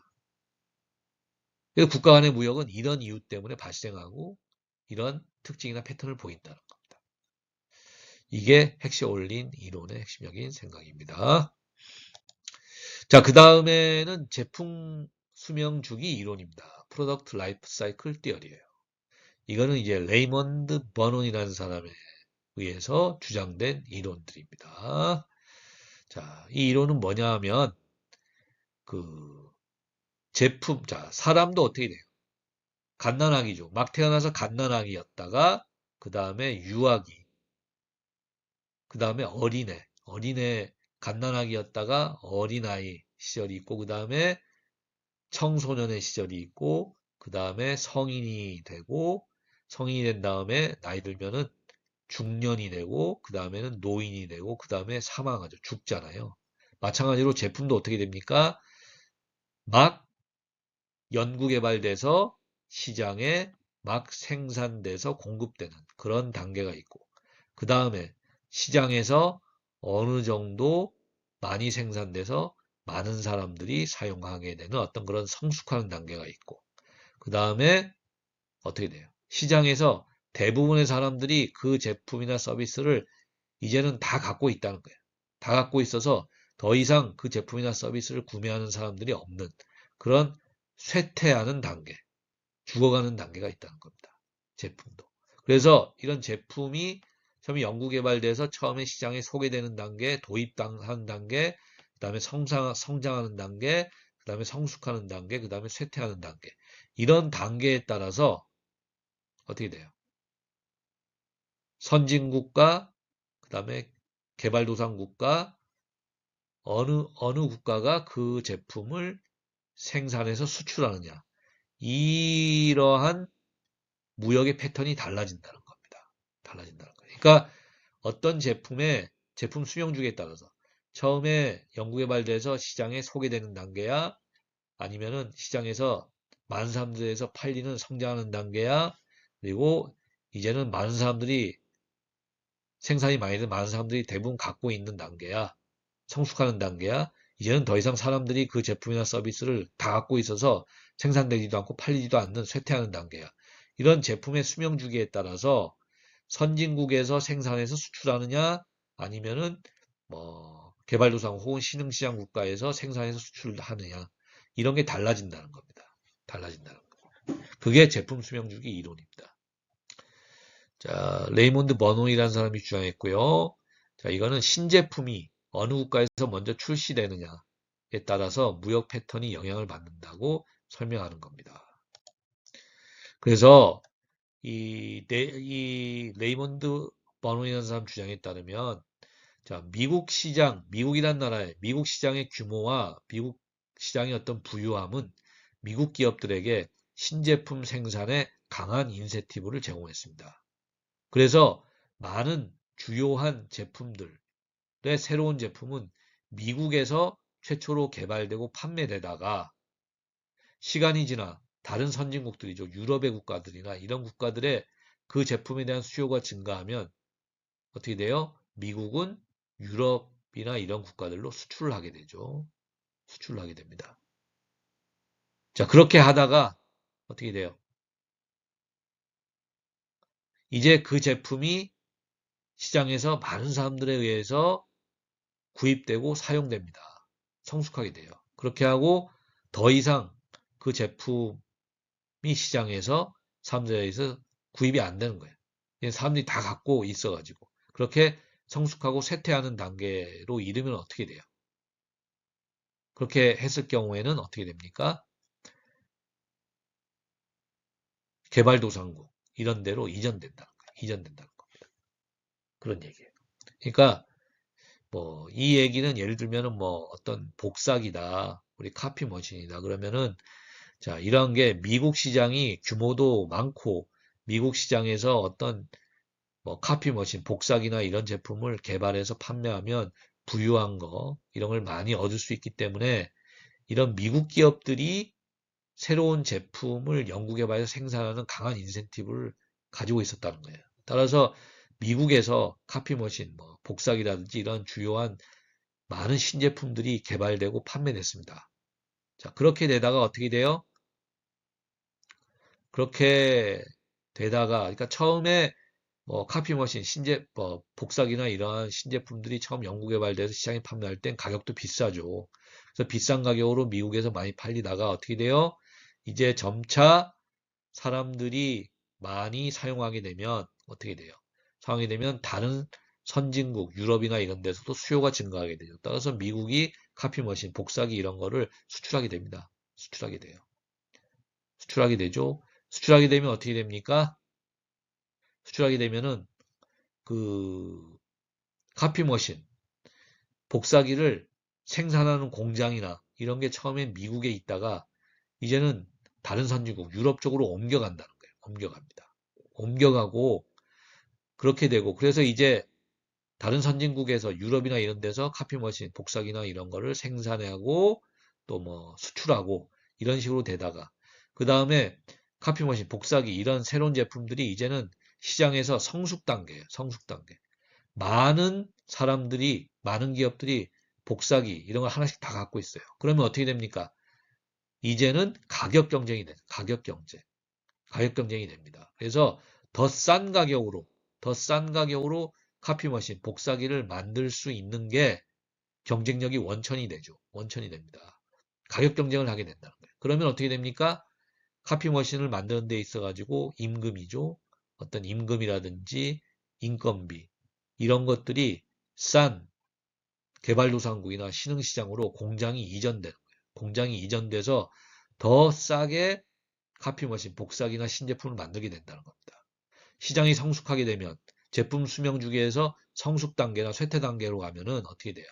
그래서 국가 간의 무역은 이런 이유 때문에 발생하고 이런 특징이나 패턴을 보인다는 겁니다. 이게 헥시어 올린 이론의 핵심적인 생각입니다. 자, 그 다음에는 제품 수명 주기 이론입니다. 프로덕트 라이프 사이클 티어리예요. 이거는 이제 레이먼드 버논이라는 사람에 의해서 주장된 이론들입니다. 자, 이 이론은 뭐냐 하면 그 제품, 자, 사람도 어떻게 돼요? 갓난아기죠. 막 태어나서 갓난아기였다가 그 다음에 유아기, 그 다음에 어린애, 갓난아기였다가 어린아이 시절이 있고 그 다음에 청소년의 시절이 있고 그 다음에 성인이 되고 성인이 된 다음에 나이 들면은 중년이 되고 그 다음에는 노인이 되고 그 다음에 사망하죠. 죽잖아요. 마찬가지로 제품도 어떻게 됩니까? 막 연구개발돼서 시장에 막 생산돼서 공급되는 그런 단계가 있고 그 다음에 시장에서 어느 정도 많이 생산돼서 많은 사람들이 사용하게 되는 어떤 그런 성숙하는 단계가 있고 그 다음에 어떻게 돼요? 시장에서 대부분의 사람들이 그 제품이나 서비스를 이제는 다 갖고 있다는 거예요. 다 갖고 있어서 더 이상 그 제품이나 서비스를 구매하는 사람들이 없는 그런 쇠퇴하는 단계, 죽어가는 단계가 있다는 겁니다. 제품도. 그래서 이런 제품이 처음에 연구개발돼서 처음에 시장에 소개되는 단계, 도입하는 단계, 그 다음에 성장하는 단계, 그 다음에 성숙하는 단계, 그 다음에 쇠퇴하는 단계. 이런 단계에 따라서 어떻게 돼요? 선진국가, 그 다음에 개발도상국가, 어느 국가가 그 제품을 생산해서 수출하느냐. 이러한 무역의 패턴이 달라진다는 겁니다. 달라진다는 거예요. 그러니까 어떤 제품의 제품 수명 주기에 따라서 처음에 연구개발돼서 시장에 소개되는 단계야 아니면은 시장에서 많은 사람들에서 팔리는 성장하는 단계야 그리고 이제는 많은 사람들이 생산이 많이 된 많은 사람들이 대부분 갖고 있는 단계야 성숙하는 단계야 이제는 더 이상 사람들이 그 제품이나 서비스를 다 갖고 있어서 생산되지도 않고 팔리지도 않는 쇠퇴하는 단계야. 이런 제품의 수명 주기에 따라서 선진국에서 생산해서 수출하느냐 아니면은 뭐 개발도상 혹은 신흥시장 국가에서 생산해서 수출하느냐 이런 게 달라진다는 겁니다. 달라진다는 거. 그게 제품 수명 주기 이론입니다. 자, 레이몬드 버논이라는 사람이 주장했고요. 자, 이거는 신제품이 어느 국가에서 먼저 출시되느냐에 따라서 무역 패턴이 영향을 받는다고 설명하는 겁니다. 그래서 이 레이몬드 버논이라는 사람 주장에 따르면 자, 미국 시장, 미국이란 나라의 미국 시장의 규모와 미국 시장의 어떤 부유함은 미국 기업들에게 신제품 생산에 강한 인센티브를 제공했습니다. 그래서 많은 주요한 제품들의 새로운 제품은 미국에서 최초로 개발되고 판매되다가 시간이 지나 다른 선진국들이죠. 유럽의 국가들이나 이런 국가들의 그 제품에 대한 수요가 증가하면 어떻게 돼요? 미국은 유럽이나 이런 국가들로 수출을 하게 되죠. 수출을 하게 됩니다. 자, 그렇게 하다가 어떻게 돼요? 이제 그 제품이 시장에서 많은 사람들에 의해서 구입되고 사용됩니다. 성숙하게 돼요. 그렇게 하고 더 이상 그 제품이 시장에서 사람들에 의해서 구입이 안 되는 거예요. 사람들이 다 갖고 있어가지고. 그렇게 성숙하고 쇠퇴하는 단계로 이르면 어떻게 돼요? 그렇게 했을 경우에는 어떻게 됩니까? 개발도상국 이런 데로 이전된다는 거예요. 이전된다는 겁니다. 그런 얘기예요. 그러니까 뭐 이 얘기는 예를 들면은 뭐 어떤 복사기다, 우리 카피 머신이다 그러면은 자 이런 게 미국 시장이 규모도 많고 미국 시장에서 어떤 뭐 카피 머신, 복사기나 이런 제품을 개발해서 판매하면 부유한 거 이런 걸 많이 얻을 수 있기 때문에 이런 미국 기업들이 새로운 제품을 연구개발해서 생산하는 강한 인센티브를 가지고 있었다는 거예요. 따라서 미국에서 카피머신, 뭐 복사기라든지 이런 주요한 많은 신제품들이 개발되고 판매됐습니다. 자, 그렇게 되다가 어떻게 돼요? 그렇게 되다가, 그러니까 처음에 뭐 카피머신, 복사기나 이러한 신제품들이 처음 연구개발돼서 시장에 판매할 땐 가격도 비싸죠. 그래서 비싼 가격으로 미국에서 많이 팔리다가 어떻게 돼요? 이제 점차 사람들이 많이 사용하게 되면 어떻게 돼요? 사용하게 되면 다른 선진국, 유럽이나 이런 데서도 수요가 증가하게 되죠. 따라서 미국이 카피머신, 복사기 이런 거를 수출하게 됩니다. 수출하게 돼요. 수출하게 되죠. 수출하게 되면 어떻게 됩니까? 수출하게 되면은 그 카피머신, 복사기를 생산하는 공장이나 이런 게 처음엔 미국에 있다가 이제는 다른 선진국, 유럽 쪽으로 옮겨간다는 거예요. 옮겨갑니다. 옮겨가고 그렇게 되고 그래서 이제 다른 선진국에서 유럽이나 이런 데서 카피머신, 복사기나 이런 거를 생산하고 또 뭐 수출하고 이런 식으로 되다가 그 다음에 카피머신, 복사기 이런 새로운 제품들이 이제는 시장에서 성숙 단계예요. 성숙 단계. 많은 사람들이, 많은 기업들이 복사기 이런 걸 하나씩 다 갖고 있어요. 그러면 어떻게 됩니까? 이제는 가격 경쟁이 돼요. 가격 경쟁. 가격 경쟁이 됩니다. 그래서 더 싼 가격으로 카피머신, 복사기를 만들 수 있는 게 경쟁력이 원천이 되죠. 원천이 됩니다. 가격 경쟁을 하게 된다는 거예요. 그러면 어떻게 됩니까? 카피머신을 만드는 데 있어 가지고 임금이죠. 어떤 임금이라든지 인건비 이런 것들이 싼 개발도상국이나 신흥시장으로 공장이 이전되는 거예요. 공장이 이전돼서 더 싸게 카피머신, 복사기나 신제품을 만들게 된다는 겁니다. 시장이 성숙하게 되면 제품 수명 주기에서 성숙 단계나 쇠퇴 단계로 가면은 어떻게 돼요?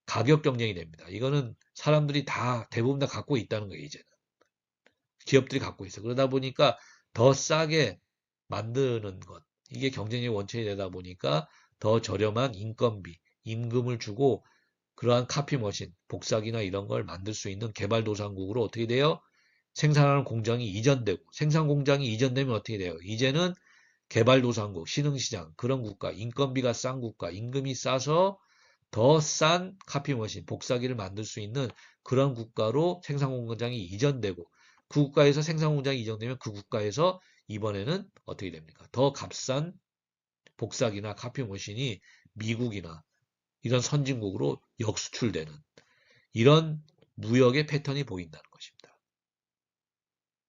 가격 경쟁이 됩니다. 이거는 사람들이 다 대부분 다 갖고 있다는 거예요, 이제는. 기업들이 갖고 있어. 그러다 보니까 더 싸게 만드는 것. 이게 경쟁의 원천이 되다 보니까 더 저렴한 인건비, 임금을 주고 그러한 카피머신, 복사기나 이런 걸 만들 수 있는 개발도상국으로 어떻게 돼요? 생산하는 공장이 이전되고 생산 공장이 이전되면 어떻게 돼요? 이제는 개발도상국, 신흥시장, 그런 국가, 인건비가 싼 국가, 임금이 싸서 더 싼 카피머신, 복사기를 만들 수 있는 그런 국가로 생산 공장이 이전되고 그 국가에서 생산 공장이 이전되면 그 국가에서 이번에는 어떻게 됩니까? 더 값싼 복사기나 카피머신이 미국이나 이런 선진국으로 역수출되는 이런 무역의 패턴이 보인다는 것입니다.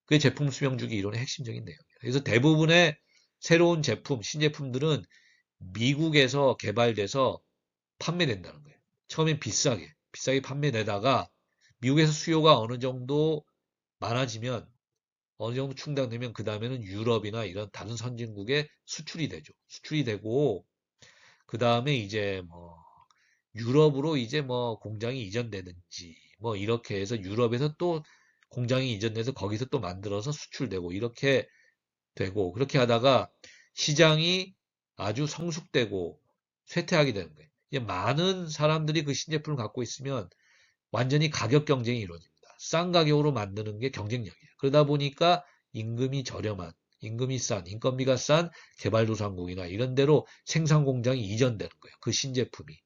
그게 제품 수명주기 이론의 핵심적인 내용이에요. 그래서 대부분의 새로운 제품, 신제품들은 미국에서 개발돼서 판매된다는 거예요. 처음엔 비싸게 판매되다가 미국에서 수요가 어느 정도 많아지면 어느 정도 충당되면 그 다음에는 유럽이나 이런 다른 선진국에 수출이 되죠. 수출이 되고 그 다음에 이제 뭐 유럽으로 이제 뭐 공장이 이전되든지 뭐 이렇게 해서 유럽에서 또 공장이 이전돼서 거기서 또 만들어서 수출되고 이렇게 되고 그렇게 하다가 시장이 아주 성숙되고 쇠퇴하게 되는 거예요. 이제 많은 사람들이 그 신제품을 갖고 있으면 완전히 가격 경쟁이 이루어집니다. 싼 가격으로 만드는 게 경쟁력이에요. 그러다 보니까 임금이 저렴한, 임금이 싼, 인건비가 싼 개발도상국이나 이런 데로 생산 공장이 이전되는 거예요. 그 신제품이.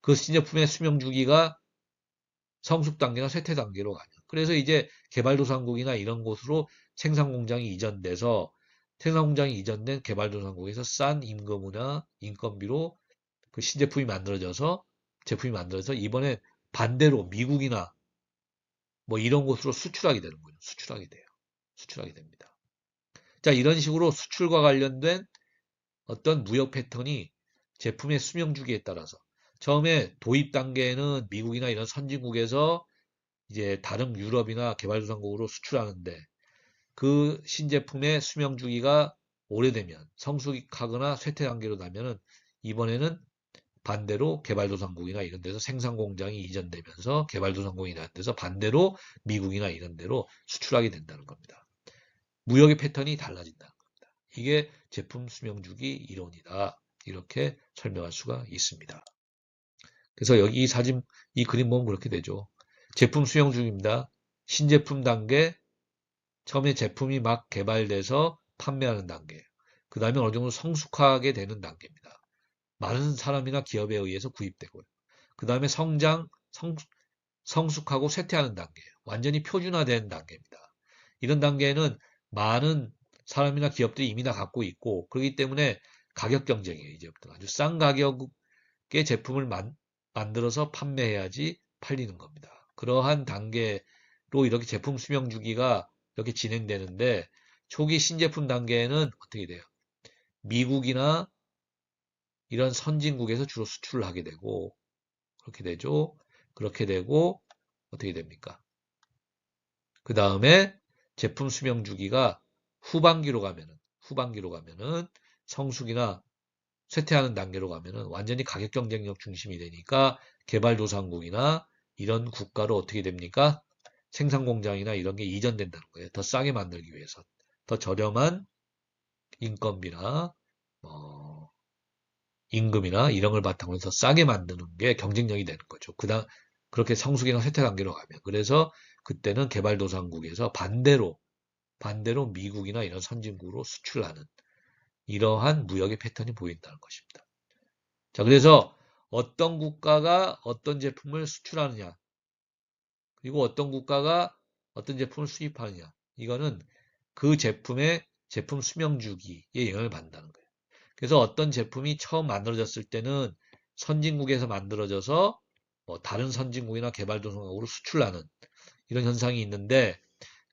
그 신제품의 수명 주기가 성숙 단계나 쇠퇴 단계로 가요. 그래서 이제 개발도상국이나 이런 곳으로 생산 공장이 이전돼서 생산 공장이 이전된 개발도상국에서 싼 임금이나 인건비로 그 신제품이 만들어져서 제품이 만들어져서 이번에 반대로 미국이나 뭐 이런 곳으로 수출하게 되는 거죠. 수출하게 돼요. 수출하게 됩니다. 자, 이런 식으로 수출과 관련된 어떤 무역 패턴이 제품의 수명 주기에 따라서 처음에 도입 단계에는 미국이나 이런 선진국에서 이제 다른 유럽이나 개발도상국으로 수출하는데 그 신제품의 수명 주기가 오래되면 성숙하거나 쇠퇴 단계로 가면은 이번에는 반대로 개발도상국이나 이런 데서 생산 공장이 이전되면서 개발도상국이 이런 데서 반대로 미국이나 이런 데로 수출하게 된다는 겁니다. 무역의 패턴이 달라진다는 겁니다. 이게 제품 수명주기 이론이다. 이렇게 설명할 수가 있습니다. 그래서 여기 이 사진, 이 그림 보면 그렇게 되죠. 제품 수명주기입니다. 신제품 단계, 처음에 제품이 막 개발돼서 판매하는 단계. 그 다음에 어느 정도 성숙하게 되는 단계입니다. 많은 사람이나 기업에 의해서 구입되고요. 그 다음에 성숙하고 쇠퇴하는 단계예요. 완전히 표준화된 단계입니다. 이런 단계에는 많은 사람이나 기업들이 이미 다 갖고 있고 그렇기 때문에 가격 경쟁이에요. 이제부터 아주 싼 가격의 제품을 만들어서 판매해야지 팔리는 겁니다. 그러한 단계로 이렇게 제품 수명 주기가 이렇게 진행되는데 초기 신제품 단계에는 어떻게 돼요? 미국이나 이런 선진국에서 주로 수출을 하게 되고 그렇게 되죠. 그렇게 되고 어떻게 됩니까? 그 다음에 제품 수명 주기가 후반기로 가면은 성숙이나 쇠퇴하는 단계로 가면은 완전히 가격 경쟁력 중심이 되니까 개발도상국이나 이런 국가로 어떻게 됩니까? 생산 공장이나 이런 게 이전된다는 거예요. 더 싸게 만들기 위해서. 더 저렴한 인건비나 임금이나 이런 걸 바탕으로 해서 싸게 만드는 게 경쟁력이 되는 거죠. 그렇게 성숙이나 쇠퇴 단계로 가면. 그래서 그때는 개발도상국에서 반대로 미국이나 이런 선진국으로 수출하는 이러한 무역의 패턴이 보인다는 것입니다. 자, 그래서 어떤 국가가 어떤 제품을 수출하느냐, 그리고 어떤 국가가 어떤 제품을 수입하느냐, 이거는 그 제품의 제품 수명 주기에 영향을 받는다는 거예요. 그래서 어떤 제품이 처음 만들어졌을 때는 선진국에서 만들어져서 다른 선진국이나 개발도상국으로 수출하는 이런 현상이 있는데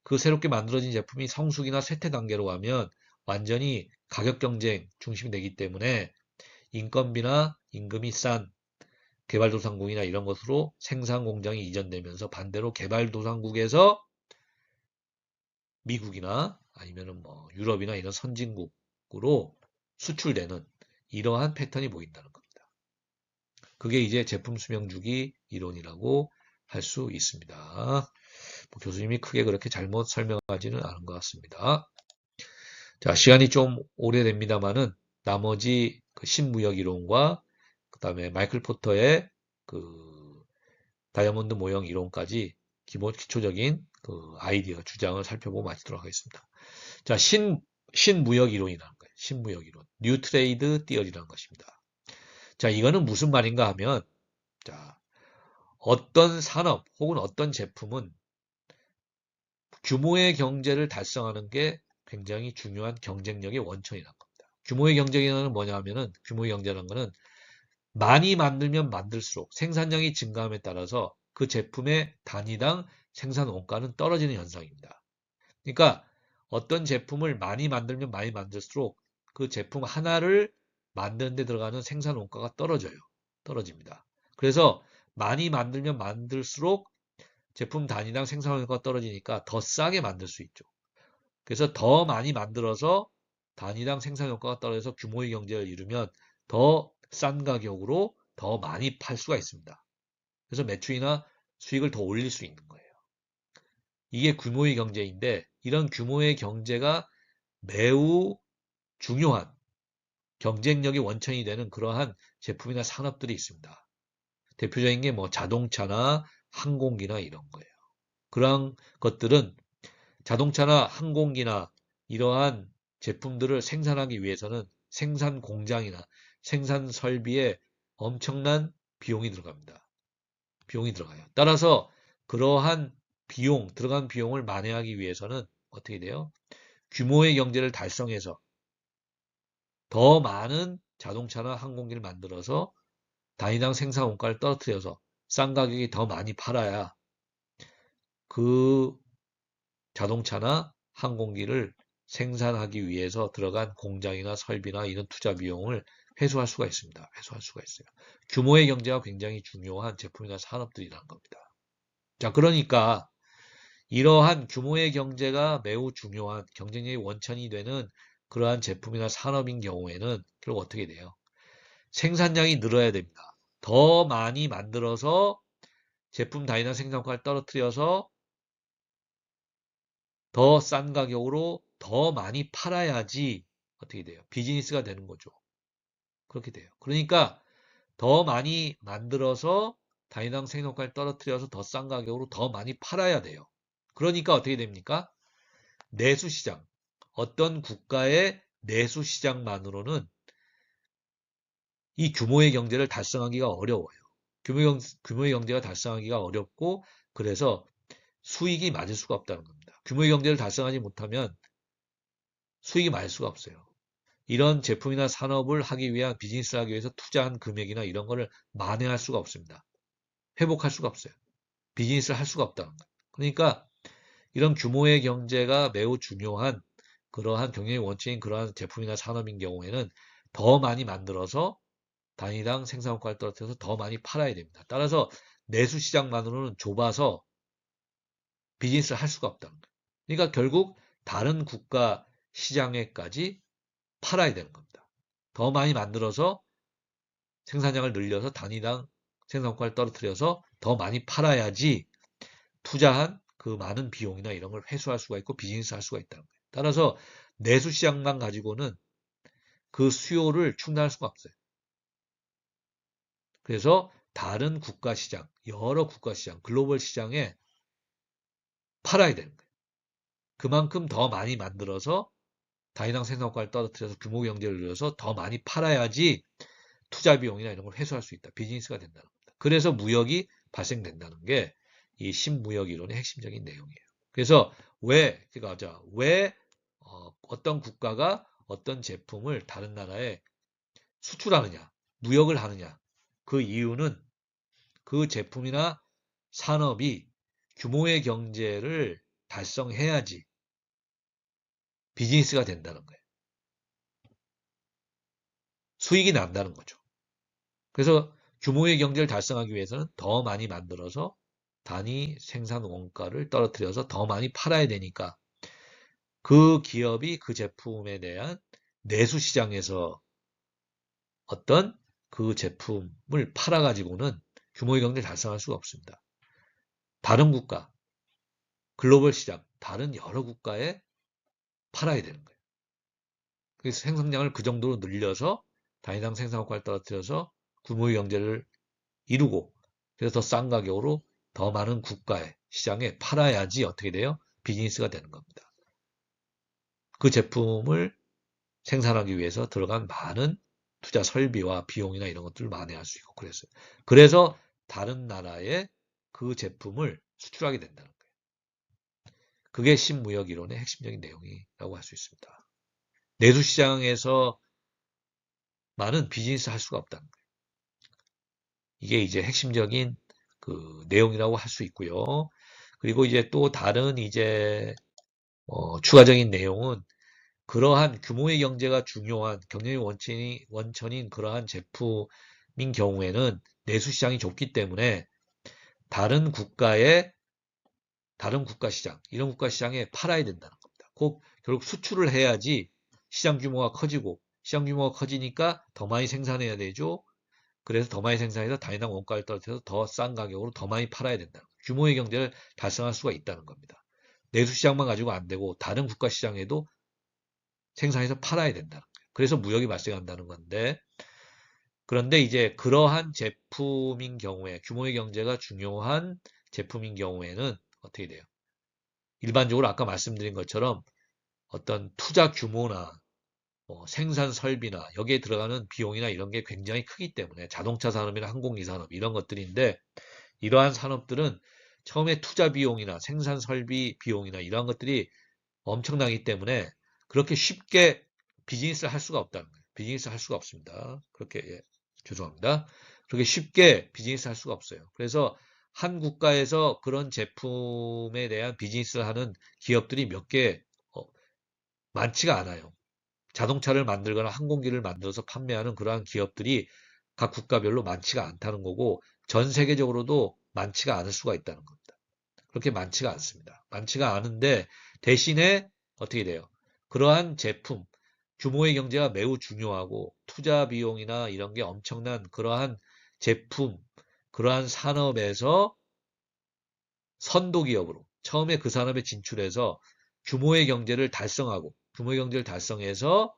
그 새롭게 만들어진 제품이 성숙이나 쇠퇴 단계로 가면 완전히 가격 경쟁 중심이 되기 때문에 인건비나 임금이 싼 개발도상국이나 이런 것으로 생산 공장이 이전되면서 반대로 개발도상국에서 미국이나 아니면은 뭐 유럽이나 이런 선진국으로 수출되는 이러한 패턴이 보인다는 겁니다. 그게 이제 제품 수명 주기 이론이라고 할 수 있습니다. 뭐 교수님이 크게 그렇게 잘못 설명하지는 않은 것 같습니다. 자, 시간이 좀 오래됩니다만은 나머지 그 신무역 이론과 그 다음에 마이클 포터의 그 다이아몬드 모형 이론까지 기초적인 그 아이디어, 주장을 살펴보고 마치도록 하겠습니다. 자, 신무역 이론이라는 거예요. 신무역 이론. 뉴 트레이드 띠어리라는 것입니다. 자, 이거는 무슨 말인가 하면, 자, 어떤 산업 혹은 어떤 제품은 규모의 경제를 달성하는 게 굉장히 중요한 경쟁력의 원천이라는 겁니다. 규모의 경쟁이라는 뭐냐 하면은, 규모의 경제라는 거는 많이 만들면 만들수록 생산량이 증가함에 따라서 그 제품의 단위당 생산 원가는 떨어지는 현상입니다. 그러니까 어떤 제품을 많이 만들면 많이 만들수록 그 제품 하나를 만드는 데 들어가는 생산 원가가 떨어집니다. 그래서 많이 만들면 만들수록 제품 단위당 생산 원가가 떨어지니까 더 싸게 만들 수 있죠. 그래서 더 많이 만들어서 단위당 생산 효과가 떨어져서 규모의 경제를 이루면 더 싼 가격으로 더 많이 팔 수가 있습니다. 그래서 매출이나 수익을 더 올릴 수 있는 거예요. 이게 규모의 경제인데 이런 규모의 경제가 매우 중요한 경쟁력의 원천이 되는 그러한 제품이나 산업들이 있습니다. 대표적인 게 뭐 자동차나 항공기나 이런 거예요. 그러한 것들은 자동차나 항공기나 이러한 제품들을 생산하기 위해서는 생산 공장이나 생산 설비에 엄청난 비용이 들어갑니다. 비용이 들어가요. 따라서 그러한 들어간 비용을 만회하기 위해서는 어떻게 돼요? 규모의 경제를 달성해서 더 많은 자동차나 항공기를 만들어서 단위당 생산 원가를 떨어뜨려서 싼 가격이 더 많이 팔아야 그 자동차나 항공기를 생산하기 위해서 들어간 공장이나 설비나 이런 투자 비용을 회수할 수가 있습니다. 회수할 수가 있어요. 규모의 경제가 굉장히 중요한 제품이나 산업들이라는 겁니다. 자, 그러니까 이러한 규모의 경제가 매우 중요한 경쟁력의 원천이 되는 그러한 제품이나 산업인 경우에는 결국 어떻게 돼요? 생산량이 늘어야 됩니다. 더 많이 만들어서 제품 단위당 생산가를 떨어뜨려서 더 싼 가격으로 더 많이 팔아야지 어떻게 돼요? 비즈니스가 되는 거죠. 그렇게 돼요. 그러니까 더 많이 만들어서 단위당 생산가를 떨어뜨려서 더 싼 가격으로 더 많이 팔아야 돼요. 그러니까 어떻게 됩니까? 내수시장. 어떤 국가의 내수시장만으로는 이 규모의 경제를 달성하기가 어려워요. 규모의 경제가 달성하기가 어렵고 그래서 수익이 맞을 수가 없다는 겁니다. 규모의 경제를 달성하지 못하면 수익이 많을 수가 없어요. 이런 제품이나 산업을 하기 위한 비즈니스를 하기 위해서 투자한 금액이나 이런 거를 만회할 수가 없습니다. 회복할 수가 없어요. 비즈니스를 할 수가 없다는 거예요. 그러니까 이런 규모의 경제가 매우 중요한 그러한 경영의 원칙인 그러한 제품이나 산업인 경우에는 더 많이 만들어서 단위당 생산효과를 떨어뜨려서 더 많이 팔아야 됩니다. 따라서 내수시장만으로는 좁아서 비즈니스를 할 수가 없다는 거예요. 그러니까 결국 다른 국가 시장에까지 팔아야 되는 겁니다. 더 많이 만들어서 생산량을 늘려서 단위당 생산효과를 떨어뜨려서 더 많이 팔아야지 투자한 그 많은 비용이나 이런 걸 회수할 수가 있고 비즈니스 할 수가 있다는 거예요. 따라서 내수시장만 가지고는 그 수요를 충당할 수가 없어요. 그래서 다른 국가 시장, 여러 국가 시장, 글로벌 시장에 팔아야 되는 거예요. 그만큼 더 많이 만들어서 단위당 생산효과를 떨어뜨려서 규모 경제를 늘려서 더 많이 팔아야지 투자 비용이나 이런 걸 회수할 수 있다. 비즈니스가 된다는 겁니다. 그래서 무역이 발생된다는 게 이 신무역 이론의 핵심적인 내용이에요. 그래서 왜 어떤 국가가 어떤 제품을 다른 나라에 수출하느냐, 무역을 하느냐. 그 이유는 그 제품이나 산업이 규모의 경제를 달성해야지 비즈니스가 된다는 거예요. 수익이 난다는 거죠. 그래서 규모의 경제를 달성하기 위해서는 더 많이 만들어서 단위 생산 원가를 떨어뜨려서 더 많이 팔아야 되니까 그 기업이 그 제품에 대한 내수 시장에서 어떤 그 제품을 팔아가지고는 규모의 경제를 달성할 수가 없습니다. 다른 국가, 글로벌 시장, 다른 여러 국가에 팔아야 되는 거예요. 그래서 생산량을 그 정도로 늘려서 단위당 생산원가를 떨어뜨려서 규모의 경제를 이루고 그래서 더 싼 가격으로 더 많은 국가의 시장에 팔아야지 어떻게 돼요? 비즈니스가 되는 겁니다. 그 제품을 생산하기 위해서 들어간 많은 투자 설비와 비용이나 이런 것들을 만회할 수 있고 그랬어요. 그래서 다른 나라에 그 제품을 수출하게 된다는 거예요. 그게 신무역 이론의 핵심적인 내용이라고 할 수 있습니다. 내수시장에서 많은 비즈니스 할 수가 없다는 거예요. 이게 이제 핵심적인 그 내용이라고 할 수 있고요. 그리고 이제 또 다른 이제 추가적인 내용은 그러한 규모의 경제가 중요한 경쟁의 원천인 그러한 제품인 경우에는 내수시장이 좁기 때문에 다른 국가의 다른 국가 시장, 이런 국가 시장에 팔아야 된다는 겁니다. 꼭 결국 수출을 해야지 시장 규모가 커지고 시장 규모가 커지니까 더 많이 생산해야 되죠. 그래서 더 많이 생산해서 단위당 원가를 떨어뜨려서 더 싼 가격으로 더 많이 팔아야 된다는 거예요. 규모의 경제를 달성할 수가 있다는 겁니다. 내수 시장만 가지고 안 되고 다른 국가 시장에도 생산해서 팔아야 된다는 거예요. 그래서 무역이 발생한다는 건데 그런데 이제 그러한 제품인 경우에 규모의 경제가 중요한 제품인 경우에는 어떻게 돼요? 일반적으로 아까 말씀드린 것처럼 어떤 투자 규모나 생산 설비나 여기에 들어가는 비용이나 이런 게 굉장히 크기 때문에 자동차 산업이나 항공기 산업 이런 것들인데 이러한 산업들은 처음에 투자 비용이나 생산 설비 비용이나 이러한 것들이 엄청나기 때문에 그렇게 쉽게 비즈니스를 할 수가 없다는 거예요. 비즈니스 할 수가 없습니다. 그렇게 죄송합니다. 그렇게 쉽게 비즈니스 할 수가 없어요. 그래서 한 국가에서 그런 제품에 대한 비즈니스를 하는 기업들이 몇 개 많지가 않아요. 자동차를 만들거나 항공기를 만들어서 판매하는 그러한 기업들이 각 국가별로 많지가 않다는 거고 전 세계적으로도 많지가 않을 수가 있다는 겁니다. 그렇게 많지가 않습니다. 많지가 않은데 대신에 어떻게 돼요? 그러한 제품, 규모의 경제가 매우 중요하고 투자 비용이나 이런 게 엄청난 그러한 제품, 그러한 산업에서 선도 기업으로 처음에 그 산업에 진출해서 규모의 경제를 달성하고 규모의 경제를 달성해서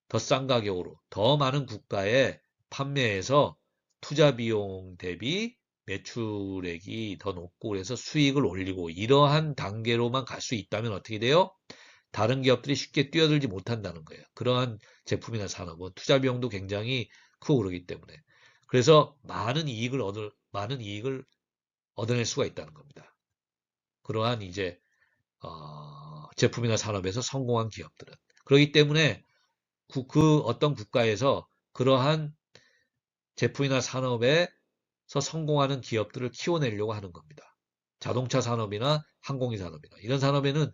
더 싼 가격으로 더 많은 국가에 판매해서 투자 비용 대비 매출액이 더 높고 그래서 수익을 올리고 이러한 단계로만 갈 수 있다면 어떻게 돼요? 다른 기업들이 쉽게 뛰어들지 못한다는 거예요. 그러한 제품이나 산업은 투자 비용도 굉장히 크고 그러기 때문에. 그래서 많은 이익을 얻어낼 수가 있다는 겁니다. 그러한 이제 제품이나 산업에서 성공한 기업들은. 그렇기 때문에 그 어떤 국가에서 그러한 제품이나 산업에서 성공하는 기업들을 키워내려고 하는 겁니다. 자동차 산업이나 항공기 산업이나 이런 산업에는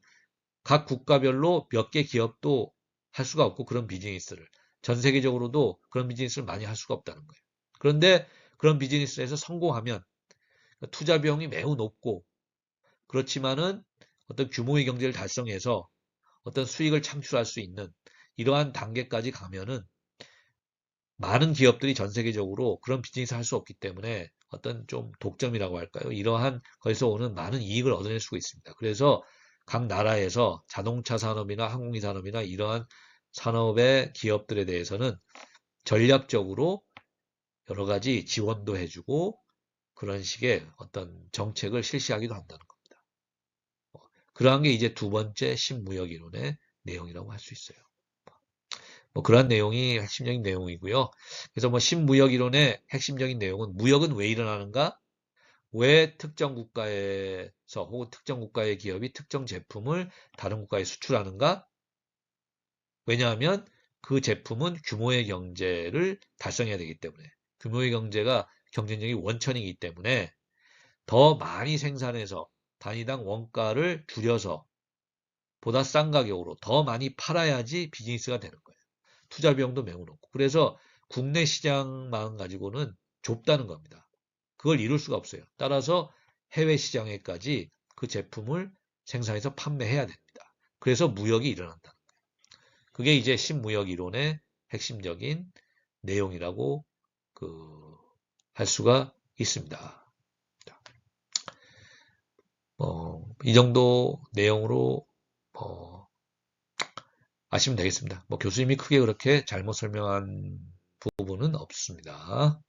각 국가별로 몇 개 기업도 할 수가 없고 그런 비즈니스를 전 세계적으로도 그런 비즈니스를 많이 할 수가 없다는 거예요. 그런데 그런 비즈니스에서 성공하면 투자 비용이 매우 높고 그렇지만은 어떤 규모의 경제를 달성해서 어떤 수익을 창출할 수 있는 이러한 단계까지 가면은 많은 기업들이 전 세계적으로 그런 비즈니스 할 수 없기 때문에 어떤 좀 독점이라고 할까요? 이러한 거기서 오는 많은 이익을 얻어낼 수가 있습니다. 그래서 각 나라에서 자동차 산업이나 항공기 산업이나 이러한 산업의 기업들에 대해서는 전략적으로 여러 가지 지원도 해주고 그런 식의 어떤 정책을 실시하기도 한다는 겁니다. 그러한 게 이제 두 번째 신무역 이론의 내용이라고 할 수 있어요. 그런 내용이 핵심적인 내용이고요. 그래서 신무역 이론의 핵심적인 내용은 무역은 왜 일어나는가? 왜 특정 국가에서 혹은 특정 국가의 기업이 특정 제품을 다른 국가에 수출하는가? 왜냐하면 그 제품은 규모의 경제를 달성해야 되기 때문에 규모의 경제가 경쟁력이 원천이기 때문에 더 많이 생산해서 단위당 원가를 줄여서 보다 싼 가격으로 더 많이 팔아야지 비즈니스가 되는 거예요. 투자 비용도 매우 높고. 그래서 국내 시장만 가지고는 좁다는 겁니다. 그걸 이룰 수가 없어요. 따라서 해외 시장에까지 그 제품을 생산해서 판매해야 됩니다. 그래서 무역이 일어난다는 거예요. 그게 이제 신무역 이론의 핵심적인 내용이라고 할 수가 있습니다. 이 정도 내용으로 아시면 되겠습니다. 교수님이 크게 그렇게 잘못 설명한 부분은 없습니다.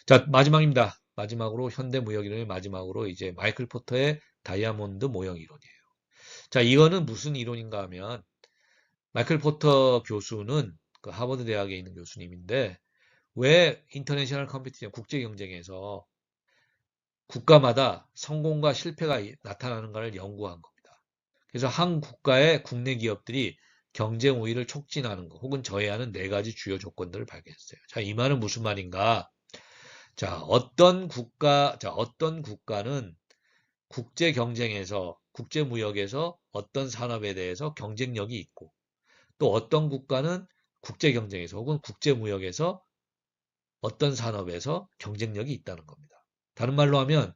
자, 마지막입니다. 마지막으로 현대무역이론의 마지막으로 이제 마이클 포터의 다이아몬드 모형 이론이에요. 자, 이거는 무슨 이론인가 하면 마이클 포터 교수는 그 하버드 대학에 있는 교수님인데 왜 인터내셔널 컴피티션 국제 경쟁에서 국가마다 성공과 실패가 나타나는가를 연구한 겁니다. 그래서 한 국가의 국내 기업들이 경쟁 우위를 촉진하는 것 혹은 저해하는 4가지 주요 조건들을 발견했어요. 자, 이 말은 무슨 말인가? 자, 어떤 국가는 국제 경쟁에서, 국제 무역에서 어떤 산업에 대해서 경쟁력이 있고, 또 어떤 국가는 국제 경쟁에서 혹은 국제 무역에서 어떤 산업에서 경쟁력이 있다는 겁니다. 다른 말로 하면,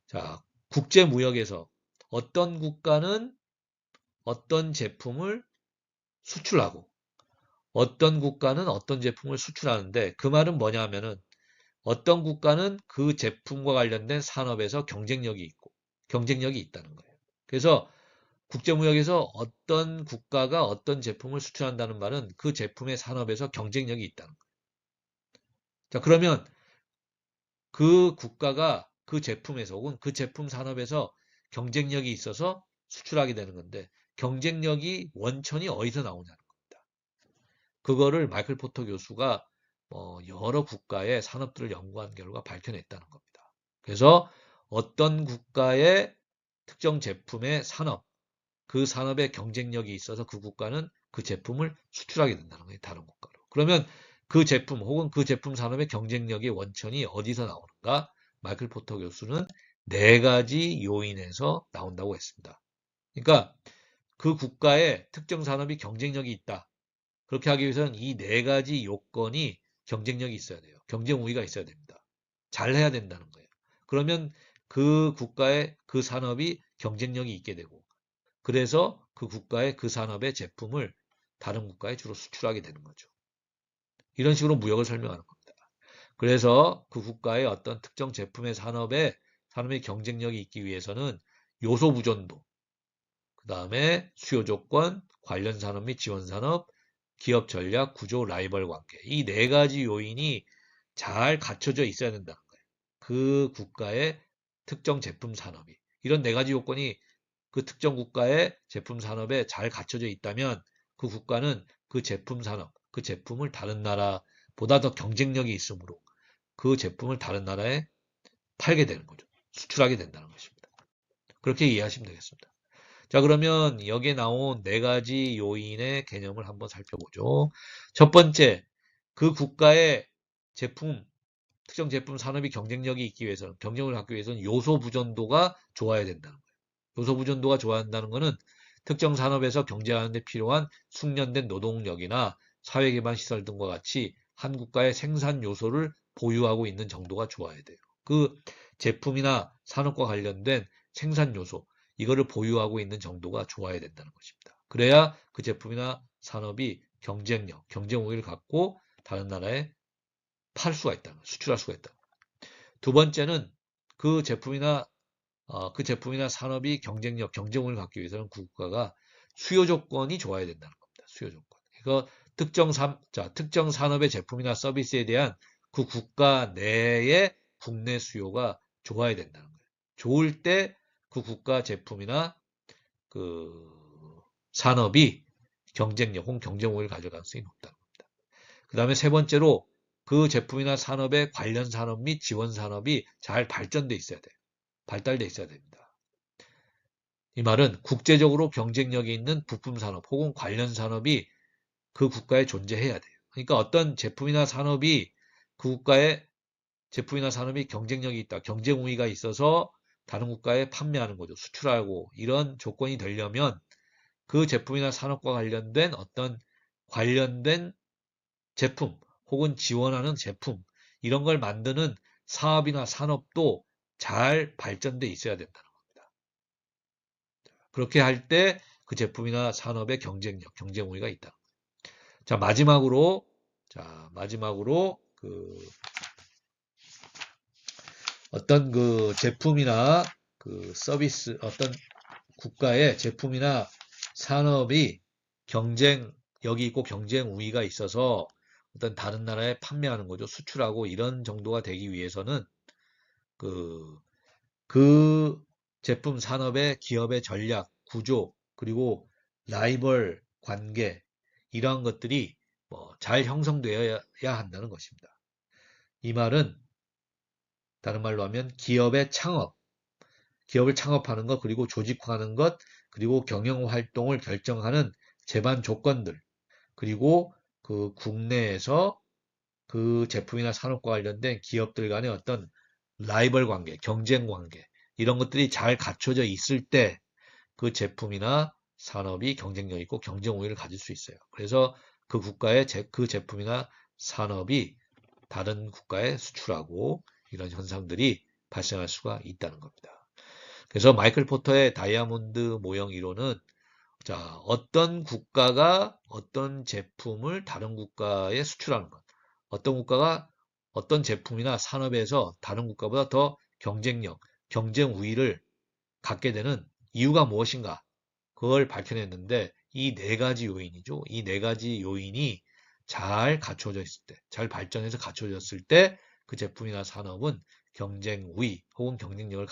자, 국제 무역에서 어떤 국가는 어떤 제품을 수출하고, 어떤 국가는 어떤 제품을 수출하는데, 그 말은 뭐냐 하면은, 어떤 국가는 그 제품과 관련된 산업에서 경쟁력이 있고 경쟁력이 있다는 거예요. 그래서 국제무역에서 어떤 국가가 어떤 제품을 수출한다는 말은 그 제품의 산업에서 경쟁력이 있다는 거예요. 자, 그러면 그 국가가 그 제품에서 혹은 그 제품 산업에서 경쟁력이 있어서 수출하게 되는 건데 경쟁력이 원천이 어디서 나오냐는 겁니다. 그거를 마이클 포터 교수가 여러 국가의 산업들을 연구한 결과 밝혀냈다는 겁니다. 그래서 어떤 국가의 특정 제품의 산업, 그 산업의 경쟁력이 있어서 그 국가는 그 제품을 수출하게 된다는 거예요. 다른 국가로. 그러면 그 제품 혹은 그 제품 산업의 경쟁력의 원천이 어디서 나오는가? 마이클 포터 교수는 4가지 요인에서 나온다고 했습니다. 그러니까 그 국가의 특정 산업이 경쟁력이 있다. 그렇게 하기 위해서는 이 4가지 요건이 경쟁력이 있어야 돼요. 경쟁 우위가 있어야 됩니다. 잘해야 된다는 거예요. 그러면 그 국가의 그 산업이 경쟁력이 있게 되고 그래서 그 국가의 그 산업의 제품을 다른 국가에 주로 수출하게 되는 거죠. 이런 식으로 무역을 설명하는 겁니다. 그래서 그 국가의 어떤 특정 제품의 산업의 경쟁력이 있기 위해서는 요소 부존도, 그 다음에 수요 조건, 관련 산업 및 지원 산업, 기업 전략, 구조, 라이벌 관계. 이 4가지 요인이 잘 갖춰져 있어야 된다는 거예요. 그 국가의 특정 제품 산업이. 이런 4가지 요건이 그 특정 국가의 제품 산업에 잘 갖춰져 있다면 그 국가는 그 제품 산업, 그 제품을 다른 나라보다 더 경쟁력이 있으므로 그 제품을 다른 나라에 팔게 되는 거죠. 수출하게 된다는 것입니다. 그렇게 이해하시면 되겠습니다. 자, 그러면 여기에 나온 4가지 요인의 개념을 한번 살펴보죠. 첫 번째, 그 국가의 제품, 특정 제품 산업이 경쟁력이 있기 위해서는, 경쟁을 갖기 위해서는 요소 부존도가 좋아야 된다는 거예요. 요소 부존도가 좋아야 한다는 것은 특정 산업에서 경쟁하는 데 필요한 숙련된 노동력이나 사회기반 시설 등과 같이 한 국가의 생산 요소를 보유하고 있는 정도가 좋아야 돼요. 그 제품이나 산업과 관련된 생산 요소, 이거를 보유하고 있는 정도가 좋아야 된다는 것입니다. 그래야 그 제품이나 산업이 경쟁력, 경쟁 우위를 갖고 다른 나라에 팔 수가 있다는 거예요. 수출할 수가 있다. 두 번째는 그 제품이나 산업이 경쟁력, 경쟁 우위를 갖기 위해서는 그 국가가 수요 조건이 좋아야 된다는 겁니다. 수요 조건. 그래서 특정 산업의 제품이나 서비스에 대한 그 국가 내의 국내 수요가 좋아야 된다는 거예요. 좋을 때 그 국가 제품이나 그 산업이 경쟁력 혹은 경쟁 우위를 가질 가능성이 높다는 겁니다. 그 다음에 세 번째로 그 제품이나 산업의 관련 산업 및 지원 산업이 잘 발전돼 있어야 돼요. 발달돼 있어야 됩니다. 이 말은 국제적으로 경쟁력이 있는 부품 산업 혹은 관련 산업이 그 국가에 존재해야 돼요. 그러니까 어떤 제품이나 산업이 그 국가의 제품이나 산업이 경쟁력이 있다. 경쟁 우위가 있어서 다른 국가에 판매하는 거죠. 수출하고 이런 조건이 되려면 그 제품이나 산업과 관련된 어떤 관련된 제품 혹은 지원하는 제품 이런 걸 만드는 사업이나 산업도 잘 발전돼 있어야 된다는 겁니다. 그렇게 할 때 그 제품이나 산업의 경쟁력, 경쟁 우위가 있다. 자, 마지막으로 어떤 그 제품이나 그 서비스, 어떤 국가의 제품이나 산업이 경쟁력이 있고 경쟁 우위가 있어서 어떤 다른 나라에 판매하는 거죠. 수출하고 이런 정도가 되기 위해서는 그, 그 제품 산업의 기업의 전략, 구조, 그리고 라이벌 관계, 이러한 것들이 잘 형성되어야 한다는 것입니다. 이 말은 다른 말로 하면 기업의 창업, 기업을 창업하는 것, 그리고 조직화하는 것, 그리고 경영 활동을 결정하는 제반 조건들, 그리고 그 국내에서 그 제품이나 산업과 관련된 기업들 간의 어떤 라이벌 관계, 경쟁 관계, 이런 것들이 잘 갖춰져 있을 때 그 제품이나 산업이 경쟁력 있고 경쟁 우위를 가질 수 있어요. 그래서 그 국가의 그 제품이나 산업이 다른 국가에 수출하고 이런 현상들이 발생할 수가 있다는 겁니다. 그래서 마이클 포터의 다이아몬드 모형 이론은 자, 어떤 국가가 어떤 제품을 다른 국가에 수출하는 것, 어떤 국가가 어떤 제품이나 산업에서 다른 국가보다 더 경쟁력, 경쟁 우위를 갖게 되는 이유가 무엇인가? 그걸 밝혀냈는데 이 네 가지 요인이죠. 이 네 가지 요인이 잘 갖춰져 있을 때, 잘 발전해서 갖춰졌을 때 그 제품이나 산업은 경쟁 우위 혹은 경쟁력을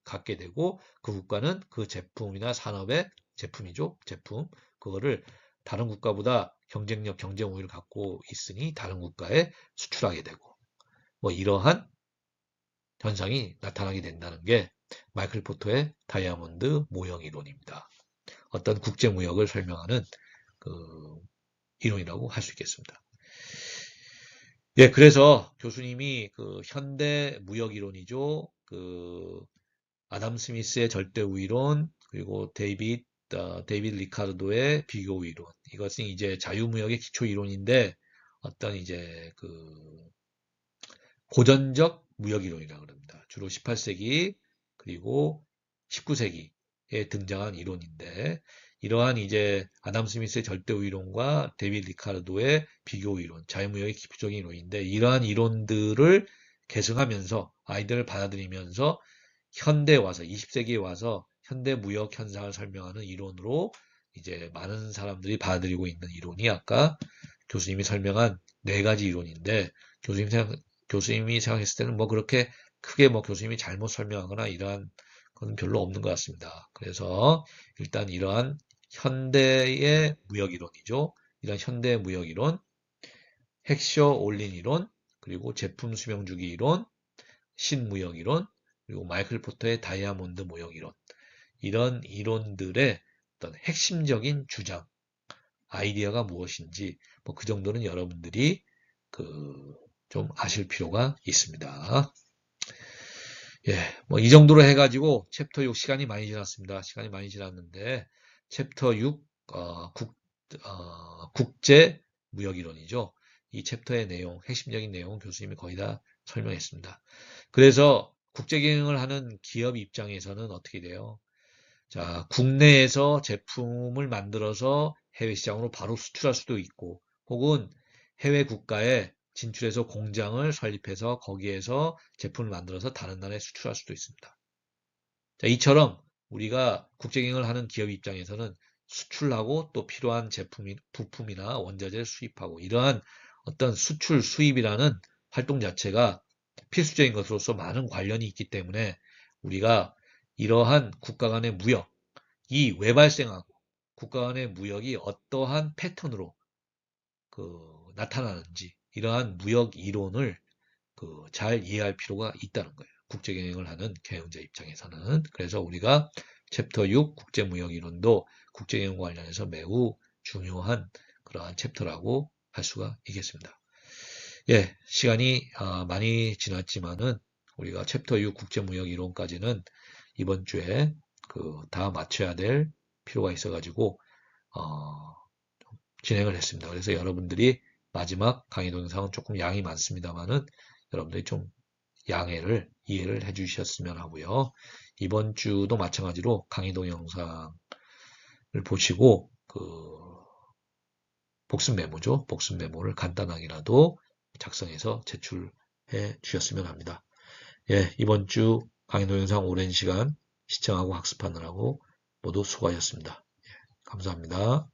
갖게 되고 그 국가는 그 제품이나 산업의 제품이죠. 제품. 그거를 다른 국가보다 경쟁력, 경쟁 우위를 갖고 있으니 다른 국가에 수출하게 되고 이러한 현상이 나타나게 된다는 게 마이클 포터의 다이아몬드 모형 이론입니다. 어떤 국제무역을 설명하는 그 이론이라고 할 수 있겠습니다. 예, 그래서 교수님이 그 현대 무역 이론이죠. 그 아담 스미스의 절대 우위론, 그리고 데이빗 리카르도의 비교 우위론. 이것은 이제 자유무역의 기초 이론인데 어떤 이제 그 고전적 무역 이론이라고 합니다. 주로 18세기 그리고 19세기에 등장한 이론인데 이러한 이제 아담 스미스의 절대 우위론과 데이빗 리카르도의 비교 이론, 자유무역의 기초적인 이론인데 이러한 이론들을 계승하면서 아이들을 받아들이면서 현대에 와서 20세기에 와서 현대 무역 현상을 설명하는 이론으로 이제 많은 사람들이 받아들이고 있는 이론이 아까 교수님이 설명한 네 가지 이론인데 교수님이 생각했을 때는 그렇게 크게 교수님이 잘못 설명하거나 이러한 건 별로 없는 것 같습니다. 그래서 일단 이러한 현대의 무역 이론이죠. 이런 현대 무역 이론, 핵쇼 올린 이론, 그리고 제품 수명 주기 이론, 신무역 이론, 그리고 마이클 포터의 다이아몬드 모형 이론. 이런 이론들의 어떤 핵심적인 주장, 아이디어가 무엇인지 그 정도는 여러분들이 좀 아실 필요가 있습니다. 예, 이 정도로 해가지고 챕터 6 시간이 많이 지났습니다. 시간이 많이 지났는데 챕터 6 국제 무역 이론이죠. 이 챕터의 내용, 핵심적인 내용 교수님이 거의 다 설명했습니다. 그래서 국제 경영을 하는 기업 입장에서는 어떻게 돼요? 자, 국내에서 제품을 만들어서 해외 시장으로 바로 수출할 수도 있고 혹은 해외 국가에 진출해서 공장을 설립해서 거기에서 제품을 만들어서 다른 나라에 수출할 수도 있습니다. 자, 이처럼 우리가 국제경영을 하는 기업 입장에서는 수출하고 또 필요한 부품이나 원자재를 수입하고 이러한 어떤 수출, 수입이라는 활동 자체가 필수적인 것으로서 많은 관련이 있기 때문에 우리가 이러한 국가 간의 무역이 왜 발생하고 국가 간의 무역이 어떠한 패턴으로 나타나는지 이러한 무역 이론을 잘 이해할 필요가 있다는 거예요. 국제경영을 하는 경영자 입장에서는. 그래서 우리가 챕터 6 국제무역 이론도 국제경영과 관련해서 매우 중요한 그러한 챕터라고 할 수가 있겠습니다. 예, 시간이 많이 지났지만은 우리가 챕터 6 국제무역 이론까지는 이번 주에 다 마쳐야 될 필요가 있어가지고 어, 진행을 했습니다. 그래서 여러분들이 마지막 강의 동영상은 조금 양이 많습니다만은 여러분들이 좀 이해를 해주셨으면 하고요. 이번 주도 마찬가지로 강의 동영상을 보시고 복습 메모죠. 복습 메모를 간단하게라도 작성해서 제출해 주셨으면 합니다. 예, 이번 주 강의 동영상 오랜 시간 시청하고 학습하느라고 모두 수고하셨습니다. 예, 감사합니다.